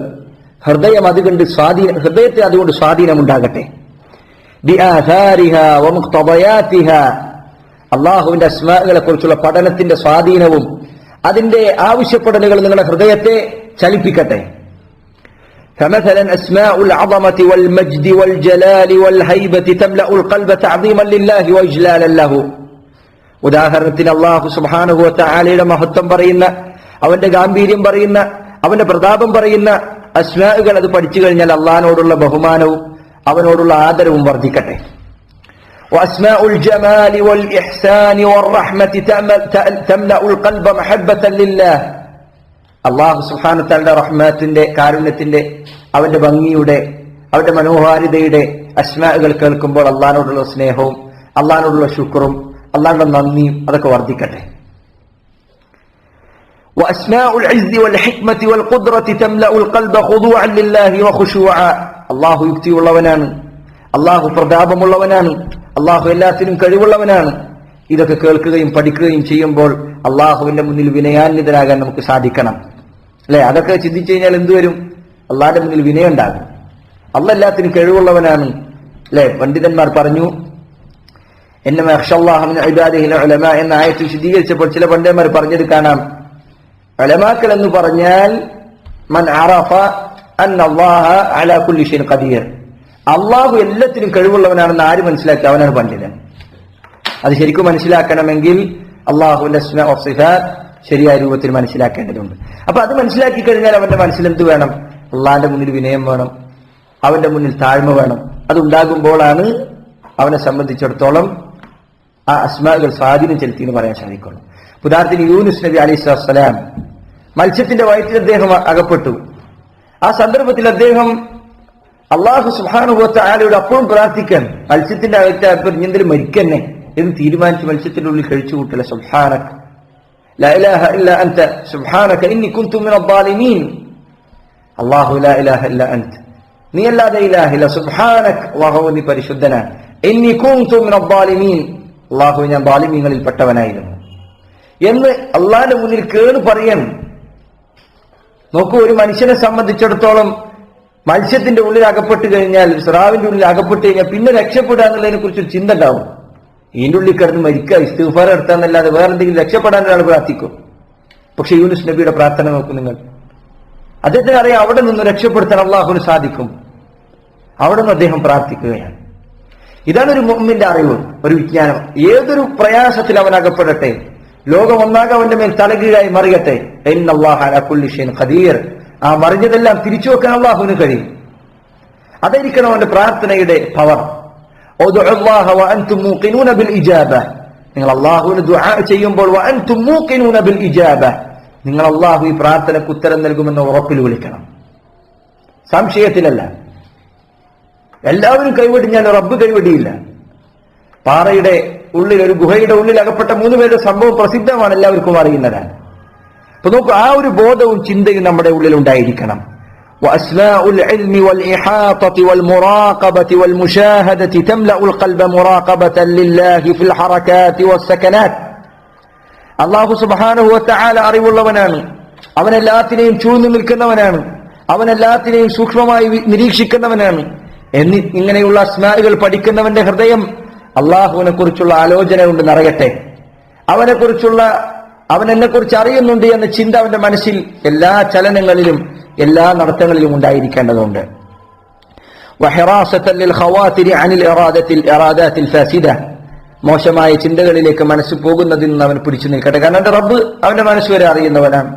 ഹൃദയം അതുകൊണ്ട് ഹൃദയത്തെ അതുകൊണ്ട് സ്വാധീനമുണ്ടാകട്ടെ. ബിആഥാരിഹാ വമുഖ്തദയാതിഹാ, അല്ലാഹുവിന്റെ അസ്മാഉകളെ കുറിച്ചുള്ള പഠനത്തിന്റെ സ്വാധീനവും അതിന്റെ ആവശ്യപ്പെടലുകൾ നിങ്ങളുടെ ഹൃദയത്തെ ചലിപ്പിക്കട്ടെ. فمثلا أسماء العظمة والمجد والجلال والهيبة تملأ القلب تعظيما لله وإجلالا له. ഉദാഹരണത്തിന് അല്ലാഹു സുബ്ഹാനഹു വ തആലയുടെ മഹത്വം പറയുന്ന, അവന്റെ ഗാംഭീര്യം പറയുന്ന, അവന്റെ പ്രതാപം പറയുന്ന അസ്മാഉകൾ അത് പഠിച്ചു കഴിഞ്ഞാൽ അള്ളാഹിനോടുള്ള ബഹുമാനവും അവനോടുള്ള ആദരവും വർദ്ധിക്കട്ടെ. وأسماء الجمال والإحسان والرحمة تملأ القلب محبة لله. അള്ളാഹു സുബ്ഹാനഹു വ തആലയുടെ റഹ്മത്തിന്റെ, കാരുണ്യത്തിന്റെ, അവന്റെ ഭംഗിയുടെ, അവന്റെ മനോഹാരിതയുടെ അസ്മാഉകൾ കേൾക്കുമ്പോൾ അള്ളാഹിനോടുള്ള സ്നേഹവും അള്ളാഹിനോടുള്ള ശുക്റും അള്ളാഹിന്റെ നന്ദിയും അതൊക്കെ വർദ്ധിക്കട്ടെ. وأسماء العز والحكمة والقدرة تملأ القلب خضوعا لله وخشوعا. അള്ളാഹു യുക്തിയുള്ളവനാണ്, അള്ളാഹു പ്രതാപമുള്ളവനാണ്, അള്ളാഹു എല്ലാത്തിനും കഴിവുള്ളവനാണ്. ഇതൊക്കെ കേൾക്കുകയും പഠിക്കുകയും ചെയ്യുമ്പോൾ അള്ളാഹുവിന്റെ മുന്നിൽ വിനയാന്വിതനാകാൻ നമുക്ക് സാധിക്കണം, അല്ലെ? അതൊക്കെ ചിന്തിച്ചു കഴിഞ്ഞാൽ എന്തുവരും? അള്ളാഹിന്റെ മുന്നിൽ വിനയം ഉണ്ടാകും. അള്ളാഹ് എല്ലാത്തിനും കഴിവുള്ളവനാണ്, അല്ലെ? പണ്ഡിതന്മാർ പറഞ്ഞു, എന്നമാ യഖ്ശല്ലാഹ മിൻ ഇബാദിഹിൽ ഉലമാ എന്ന ആയത്ത് വിശദീകരിച്ചപ്പോൾ ചില പണ്ഡിതന്മാർ പറഞ്ഞത് കാണാം, ഉലമാക്കൾ എന്ന് പറഞ്ഞാൽ മൻ അറഫ അന്ന അല്ലാഹ അലാ കുല്ലി ഷൈഇൻ ഖദീർ, അള്ളാഹു എല്ലാത്തിനും കഴിവുള്ളവനാണെന്ന് ആര് മനസ്സിലാക്കി അവനാണ് പണ്ഡിതൻ. അത് ശരിക്കും മനസ്സിലാക്കണമെങ്കിൽ അള്ളാഹുവിന്റെ അസ്മാ വ സിഫാത്ത് ശരിയായ രൂപത്തിൽ മനസ്സിലാക്കേണ്ടതുണ്ട്. അപ്പൊ അത് മനസ്സിലാക്കി കഴിഞ്ഞാൽ അവന്റെ മനസ്സിൽ എന്ത് വേണം? അള്ളാഹിന്റെ മുന്നിൽ വിനയം വേണം, അവന്റെ മുന്നിൽ താഴ്മ വേണം. അതുണ്ടാകുമ്പോഴാണ് അവനെ സംബന്ധിച്ചിടത്തോളം ആ അസ്മാകൾ സ്വാധീനം ചെലുത്തി എന്ന് പറയാൻ സാധിക്കുള്ളൂ. ഉദാഹരണത്തിന് യൂനുസ് നബി അലൈഹിസ്സലാം മത്സ്യത്തിന്റെ വയറ്റിൽ അദ്ദേഹം അകപ്പെട്ടു. ആ സന്ദർഭത്തിൽ അദ്ദേഹം അള്ളാഹു സുബ്ഹാനഹു വ തആലയോട് അപ്പോഴും പ്രാർത്ഥിക്കാൻ, മത്സ്യത്തിന്റെ അകത്ത് എന്തെങ്കിലും മരിക്കന്നെ എന്ന് തീരുമാനിച്ച് മത്സ്യത്തിന്റെ ഉള്ളിൽ കഴിച്ചു കൂട്ടല. സുബ്ഹാനക ലാ ഇലാഹ ഇല്ലാ അൻത സുബ്ഹാനക ഇന്നി കുൻതു മിനൽ ളാലിമീൻ. അല്ലാഹു ലാ ഇലാഹ ഇല്ലാ അൻത, നീ അല്ലാതെ ഇലാഹില്ല, സുബ്ഹാനക അല്ലാഹു നീ പരിശുദ്ധനാണ്, ഇന്നി കുൻതു മിനൽ ളാലിമീൻ അല്ലാഹു ഞാൻ ളാലിമീങ്ങളിൽ പെട്ടവനായിരുന്നു എന്ന് അള്ളാഹിന്റെ മുന്നിൽ കേണ് പറയാൻ. നോക്കൂ, ഒരു മനുഷ്യനെ സംബന്ധിച്ചിടത്തോളം മത്സ്യത്തിന്റെ ഉള്ളിൽ അകപ്പെട്ട് കഴിഞ്ഞാൽ, സ്രാവിന്റെ ഉള്ളിൽ അകപ്പെട്ട് കഴിഞ്ഞാൽ പിന്നെ രക്ഷപ്പെടുക എന്നുള്ളതിനെ കുറിച്ചൊരു ചിന്ത ഉണ്ടാവും. ഇതിന്റെ ഉള്ളിൽ കിടന്ന് മരിക്കുക, ഇസ്തിഗ്ഫാർ നടത്താന്നല്ലാതെ വേറെ എന്തെങ്കിലും രക്ഷപ്പെടാൻ ഒരാൾ പ്രാർത്ഥിക്കും. പക്ഷെ യൂനുസ് നബിയുടെ പ്രാർത്ഥന നോക്കൂ നിങ്ങൾ. അദ്ദേഹത്തിന് അറിയാം അവിടെ നിന്ന് രക്ഷപ്പെടുത്താൻ അള്ളാഹുവിന് സാധിക്കും. അവിടെ നിന്ന് അദ്ദേഹം പ്രാർത്ഥിക്കുകയാണ്. ഇതാണ് ഒരു മുഅ്മിന്റെ അറിവ്, ഒരു വിജ്ഞാനം. ഏതൊരു പ്രയാസത്തിൽ അവൻ അകപ്പെടട്ടെ, ലോകം ഒന്നാകെ അവന്റെ മേൽ തലകീഴായി മറിയട്ടെ, ഇന്നല്ലാഹ അലാ കുല്ലി ഷൈഇൻ ഖദീർ, ആ മറിഞ്ഞതെല്ലാം തിരിച്ചു വെക്കാൻ അള്ളാഹുവിന് കഴിയും. അതായിരിക്കണം അവന്റെ പ്രാർത്ഥനയുടെ പവർ. ഉദ്ഉല്ലാഹ വഅൻതും മൂഖിനൂന ബിൽ ഇജാബ, നിങ്ങൾ അള്ളാഹുവിന് ദുആ ചെയ്യുമ്പോൾ വഅൻതും മൂഖിനൂന ബിൽ ഇജാബ, നിങ്ങൾ അള്ളാഹു ഈ പ്രാർത്ഥനയ്ക്ക് ഉത്തരം നൽകുമെന്ന് ഉറപ്പിൽ വിളിക്കണം, സംശയത്തിലല്ല. എല്ലാവരും കൈവെടിഞ്ഞാൽ റബ്ബ് കൈവെടിയില്ല. പാറയുടെ ഉള്ളിൽ, ഒരു ഗുഹയുടെ ഉള്ളിൽ അകപ്പെട്ട 3 പേരുടെ സംഭവം പ്രസിദ്ധമാണ്, എല്ലാവർക്കും അറിയുന്നതാണ്. അപ്പൊ നോക്കൂ, ആ ഒരു ബോധവും ചിന്തയും നമ്മുടെ ഉള്ളിൽ ഉണ്ടായിരിക്കണം. وأسماء العلم والإحاطة والمراقبة والمشاهدة تملأ القلب مراقبة لله في الحركات والسكنات. അല്ലാഹു സുബ്ഹാനഹു വ തആല അറിവുള്ളവനാണ്, അവൻ എല്ലാത്തിനെയും ചൂഴ്ന്നു നിൽക്കുന്നവനാണ്, അവൻ എല്ലാത്തിനെയും സൂക്ഷ്മമായി നിരീക്ഷിക്കുന്നവനാണ്. ഇങ്ങനെയുള്ള അസ്മാഉകൾ പഠിക്കുന്നവന്റെ ഹൃദയം അള്ളാഹുവിനെ കുറിച്ചുള്ള ആലോചന കൊണ്ട് നിറയട്ടെ. അവൻ എന്നെ കുറിച്ച് അറിയുന്നുണ്ട് എന്ന ചിന്ത അവന്റെ മനസ്സിൽ എല്ലാ ചലനങ്ങളിലും എല്ലാ നടത്തങ്ങളിലും ഉണ്ടായിരിക്കേണ്ടതുണ്ട്. മോശമായ ചിന്തകളിലേക്ക് മനസ്സ് പോകുന്നതിൽ നിന്ന് അവൻ പിടിച്ചു നിൽക്കട്ടെ. കാരണം അവന്റെ റബ്ബ് അവന്റെ മനസ്സ് വരെ അറിയുന്നവനാണ്.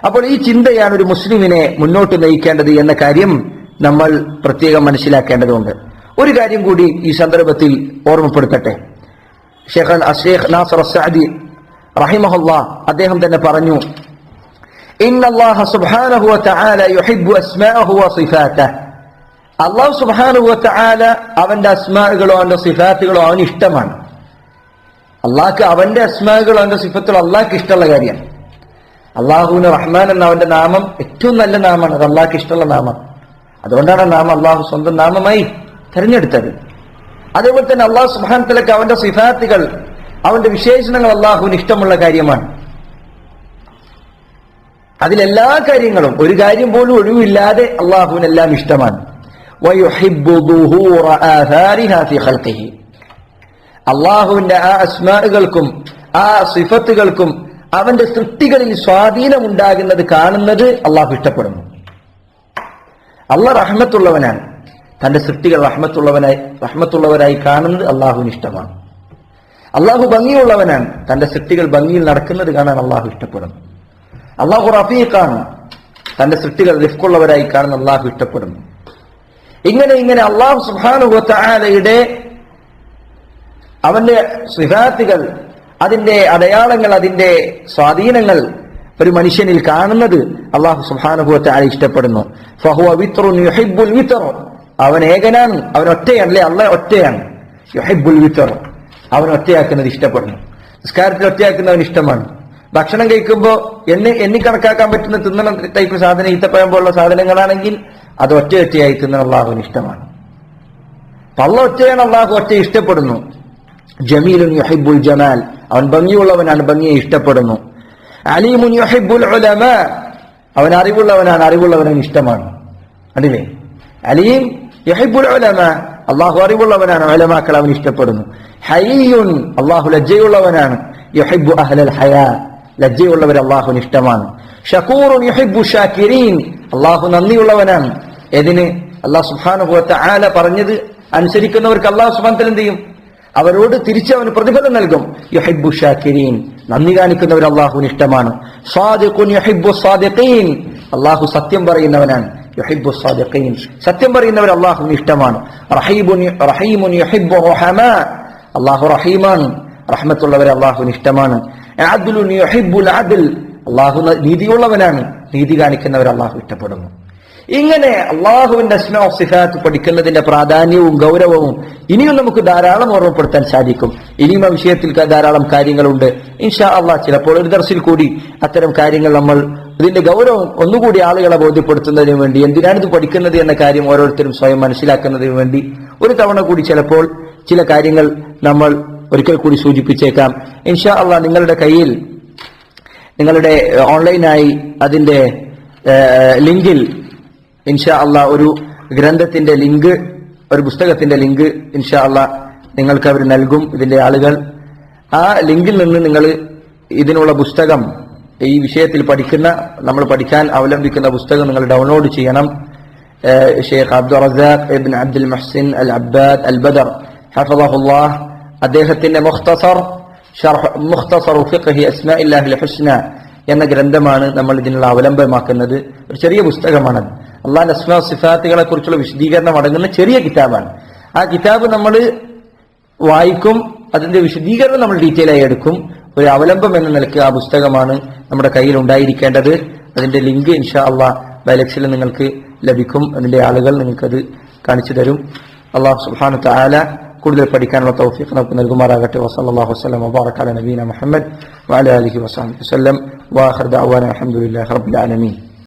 അപ്പോൾ ഈ ചിന്തയാണ് ഒരു മുസ്ലിമിനെ മുന്നോട്ട് നയിക്കേണ്ടത് എന്ന കാര്യം നമ്മൾ പ്രത്യേകം മനസ്സിലാക്കേണ്ടതുണ്ട്. ഒരു കാര്യം കൂടി ഈ സന്ദർഭത്തിൽ ഓർമ്മപ്പെടുത്തട്ടെ. ഷെയ്ഖ് നാസർ അസ്സഅദി റഹിമഹുല്ലാഹ് അദ്ദേഹം തന്നെ പറഞ്ഞു, ഇന്നല്ലാഹ സുബ്ഹാനഹു വതആല യുഹിബ്ബു അസ്മാഅഹു വസിഫാതഹു. അല്ലാഹു സുബ്ഹാനഹു വതആല അവന്റെ അസ്മാഅുകളോ അവന്റെ സിഫാത്തുകളോ അവന് ഇഷ്ടമാണ്. അള്ളാഹ്ക്ക് അവന്റെ അസ്മാഅുകളോ അവന്റെ സിഫത്തുകളോ അള്ളാഹ്ക്ക് ഇഷ്ടമുള്ള കാര്യമാണ്. അള്ളാഹുവിന് റഹ്മാൻ എന്ന അവന്റെ നാമം ഏറ്റവും നല്ല നാമമാണ്. അത് അള്ളാഹ്ക്ക് ഇഷ്ടമുള്ള നാമം. അതുകൊണ്ടാണ് ആ നാമം അള്ളാഹു സ്വന്തം നാമമായി തെരഞ്ഞെടുത്തത്. അതേപോലെ തന്നെ അള്ളാഹു സുബ്ഹാനഹു വതആലക്ക് അവന്റെ സിഫാത്തുകൾ, അവന്റെ വിശേഷണങ്ങൾ അള്ളാഹുവിന് ഇഷ്ടമുള്ള കാര്യമാണ്. അതിലെല്ലാ കാര്യങ്ങളും ഒരു കാര്യം പോലും ഒഴിവില്ലാതെ അള്ളാഹുവിനെല്ലാം ഇഷ്ടമാണ്. അള്ളാഹുവിന്റെ ആ അസ്മാഉകൾക്കും ആ സിഫത്തുകൾക്കും അവന്റെ സൃഷ്ടികളിൽ സ്വാധീനമുണ്ടാകുന്നത് കാണുന്നത് അള്ളാഹു ഇഷ്ടപ്പെടുന്നു. അള്ളാഹ് റഹ്മത്തുള്ളവനാണ്. തന്റെ സൃഷ്ടികൾ റഹ്മത്തുള്ളവരായി കാണുന്നത് അള്ളാഹുവിന് ഇഷ്ടമാണ്. അള്ളാഹു ഭംഗിയുള്ളവനാണ്. തന്റെ സൃഷ്ടികൾ ഭംഗിയിൽ നടക്കുന്നത് കാണാൻ അള്ളാഹു ഇഷ്ടപ്പെടുന്നു. അള്ളാഹു റഫീഖാണ്. തന്റെ സൃഷ്ടികൾ റിഫ്ഖുള്ളവരായി കാണുന്ന അള്ളാഹു ഇഷ്ടപ്പെടുന്നു. ഇങ്ങനെ അള്ളാഹു സുബ്ഹാനഹു വതആലയുടെ അവന്റെ സിഫാത്തുകൾ, അതിന്റെ അടയാളങ്ങൾ, അതിന്റെ സ്വാധീനങ്ങൾ ഒരു മനുഷ്യനിൽ കാണുന്നത് അള്ളാഹു സുബ്ഹാനഹു വതആല ഇഷ്ടപ്പെടുന്നു. ഫഹുവ വിത്റുൻ യുഹിബ്ബുൽ വിത്ർ. അവൻ ഏകനാണ്, അവൻ ഒറ്റയാണ്. അല്ലെ, അള്ളാഹ് ഒറ്റയാണ്. യുഹിബ്ബുൽ വിത്ർ, അവൻ ഒറ്റയാക്കുന്നത് ഇഷ്ടപ്പെടുന്നു. നിസ്കാരത്തിൽ ഒറ്റയാക്കുന്നവൻ ഇഷ്ടമാണ്. ഭക്ഷണം കഴിക്കുമ്പോൾ എണ്ണി കണക്കാക്കാൻ പറ്റുന്ന തിന്നണ ടൈപ്പ് സാധനം, ഈത്തപ്പഴം പോലുള്ള സാധനങ്ങളാണെങ്കിൽ അത് ഒറ്റയായി തിന്നണ അള്ളാഹുവിന് ഇഷ്ടമാണ്. പള്ള ഒറ്റയാണ്, അള്ളാഹു ഒറ്റ ഇഷ്ടപ്പെടുന്നു. ജമീലുൻ യുഹിബ്ബുൽ ജമാൽ, അവൻ ഭംഗിയുള്ളവനാണ്, ഭംഗിയെ ഇഷ്ടപ്പെടുന്നു. അലീമുൻ യുഹിബ്ബുൽ ഉലമാ, അവൻ അറിവുള്ളവനാണ്, അറിവുള്ളവനെ ഇഷ്ടമാണ്. കണ്ടില്ലേ, അലീം യുഹിബ്ബുൽ ഉലമാ, അള്ളാഹു അറിവുള്ളവനാണ്, ഉലമാക്കൾ അവൻ ഇഷ്ടപ്പെടുന്നു. ഹയ്യുൻ, അള്ളാഹു ലജ്ജയുള്ളവനാണ്. യുഹിബ്ബു അഹ്ലൽ ഹയാ, ലജ്ജയുള്ളവർ അള്ളാഹുവിന് ഇഷ്ടമാണ്. ഷകൂറുൻ യുഹിബ്ബു ഷാകിരീൻ, അള്ളാഹു നന്ദിയുള്ളവനാണ്. ഇതിന് അള്ളാഹു സുബ്ഹാനഹു വതആല പറഞ്ഞത് അനുസരിക്കുന്നവർക്ക് അള്ളാഹു സുബ്ഹാനഹു വതആല എന്ത് ചെയ്യും? അവരോട് തിരിച്ച് അവന് പ്രതിഫലം നൽകും. യുഹിബ്ബു ഷാകിരീൻ, നന്ദി കാണിക്കുന്നവർ അള്ളാഹുവിന് ഇഷ്ടമാണ്. സ്വാദിഖുൻ യുഹിബ്ബു സ്വാദിഖീൻ, അള്ളാഹു സത്യം പറയുന്നവനാണ്. യുഹിബ്ബു സ്വാദിഖീൻ, സത്യം പറയുന്നവർ അള്ളാഹുവിന് ഇഷ്ടമാണ്. റഹീമുൻ യുഹിബ്ബു റഹമാ, അള്ളാഹു റഹീമാണ്, റഹ്മത്തുള്ളവരെ അള്ളാഹുവിന് ഇഷ്ടമാണ്. അദ്ലുൻ യുഹിബ്ബുൽ അദ്ൽ, അള്ളാഹു നീതിയുള്ളവനാണ്, നീതി കാണിക്കുന്നവർ അള്ളാഹു ഇഷ്ടപ്പെടുന്നു. ഇങ്ങനെ അള്ളാഹുവിന്റെ അസ്മാ സിഫാത്ത് പഠിക്കുന്നതിന്റെ പ്രാധാന്യവും ഗൗരവവും ഇനിയും നമുക്ക് ധാരാളം ഓർമ്മപ്പെടുത്താൻ സാധിക്കും. ഇനിയും ആ വിഷയത്തിൽ ധാരാളം കാര്യങ്ങളുണ്ട്. ഇൻഷാ അള്ളാഹ് ചിലപ്പോൾ ഒരു ദർസിൽ കൂടി അത്തരം കാര്യങ്ങൾ നമ്മൾ ഇതിന്റെ ഗൗരവം ഒന്നുകൂടി ആളുകളെ ബോധ്യപ്പെടുത്തുന്നതിന് വേണ്ടി, എന്തിനാണ് ഇത് പഠിക്കുന്നത് എന്ന കാര്യം ഓരോരുത്തരും സ്വയം മനസ്സിലാക്കുന്നതിന് വേണ്ടി ഒരു തവണ കൂടി ചിലപ്പോൾ ചില കാര്യങ്ങൾ നമ്മൾ ഒരിക്കൽ കൂടി സൂചിപ്പിച്ചേക്കാം. ഇൻഷാ അള്ളാഹ് നിങ്ങളുടെ കയ്യിൽ നിങ്ങളുടെ ഓൺലൈനായി അതിന്റെ ലിങ്കിൽ ഇൻഷാ അള്ളാഹ് ഒരു ഗ്രന്ഥത്തിന്റെ ലിങ്ക്, ഒരു പുസ്തകത്തിന്റെ ലിങ്ക് ഇൻഷാ അള്ളാഹ് നിങ്ങൾക്ക് അവർ നൽകും, ഇതിന്റെ ആളുകൾ. ആ ലിങ്കിൽ നിന്ന് നിങ്ങൾ ഇതിനുള്ള പുസ്തകം, ഈ വിഷയത്തിൽ നമ്മൾ പഠിക്കാൻ അവലംബിക്കുന്ന പുസ്തകം നിങ്ങൾ ഡൗൺലോഡ് ചെയ്യണം. ഷെയ്ഖ് അബ്ദുർ റസാഖ് ഇബ്ൻ അബ്ദുൽ മുഹ്സിൻ അൽ അബ്ബാദ് അൽ ബദർ ഹഫളഹുല്ലാഹ് അദ്ദേഹത്തിന്റെ മുഖ്തസർ ഫിഖ്ഹി അസ്മാഇല്ലാഹിൽ ഹുസ്ന എന്ന ഗ്രന്ഥമാണ് നമ്മൾ ഇതിനുള്ള അവലംബമാക്കുന്നത്. ഒരു ചെറിയ പുസ്തകമാണ്. അള്ളാഹുവിന്റെ അസ്മാ സിഫാത്തുകളെ കുറിച്ചുള്ള വിശദീകരണം അടങ്ങുന്ന ചെറിയ കിതാബാണ്. ആ കിതാബ് നമ്മൾ വായിക്കും, അതിന്റെ വിശദീകരണം നമ്മൾ ഡീറ്റെയിൽ ആയി എടുക്കും. ഒരു അവലംബം എന്ന നിലയ്ക്ക് ആ പുസ്തകമാണ് നമ്മുടെ കയ്യിൽ ഉണ്ടായിരിക്കേണ്ടത്. അതിന്റെ ലിങ്ക് ഇൻഷാ അള്ളാഹ് ബൈലക്സിൽ നിങ്ങൾക്ക് ലഭിക്കും. അതിന്റെ ആളുകൾ നിങ്ങൾക്കത് കാണിച്ചു തരും. അള്ളാഹു സുബ്ഹാനഹു വതആല കൂടുതൽ പഠിക്കാനുള്ള തൗഫീഖ് നമുക്ക് നൽകുമാറാകട്ടെ. വസല്ലല്ലാഹു വസല്ലം വബാറക അലാ നബീന മുഹമ്മദ് വഅലാ ആലിഹി വസഹ്ബിഹി വസല്ലം. വആഖിറു ദഅവാനാ അൽഹംദുലില്ലാഹി റബ്ബിൽ ആലമീൻ.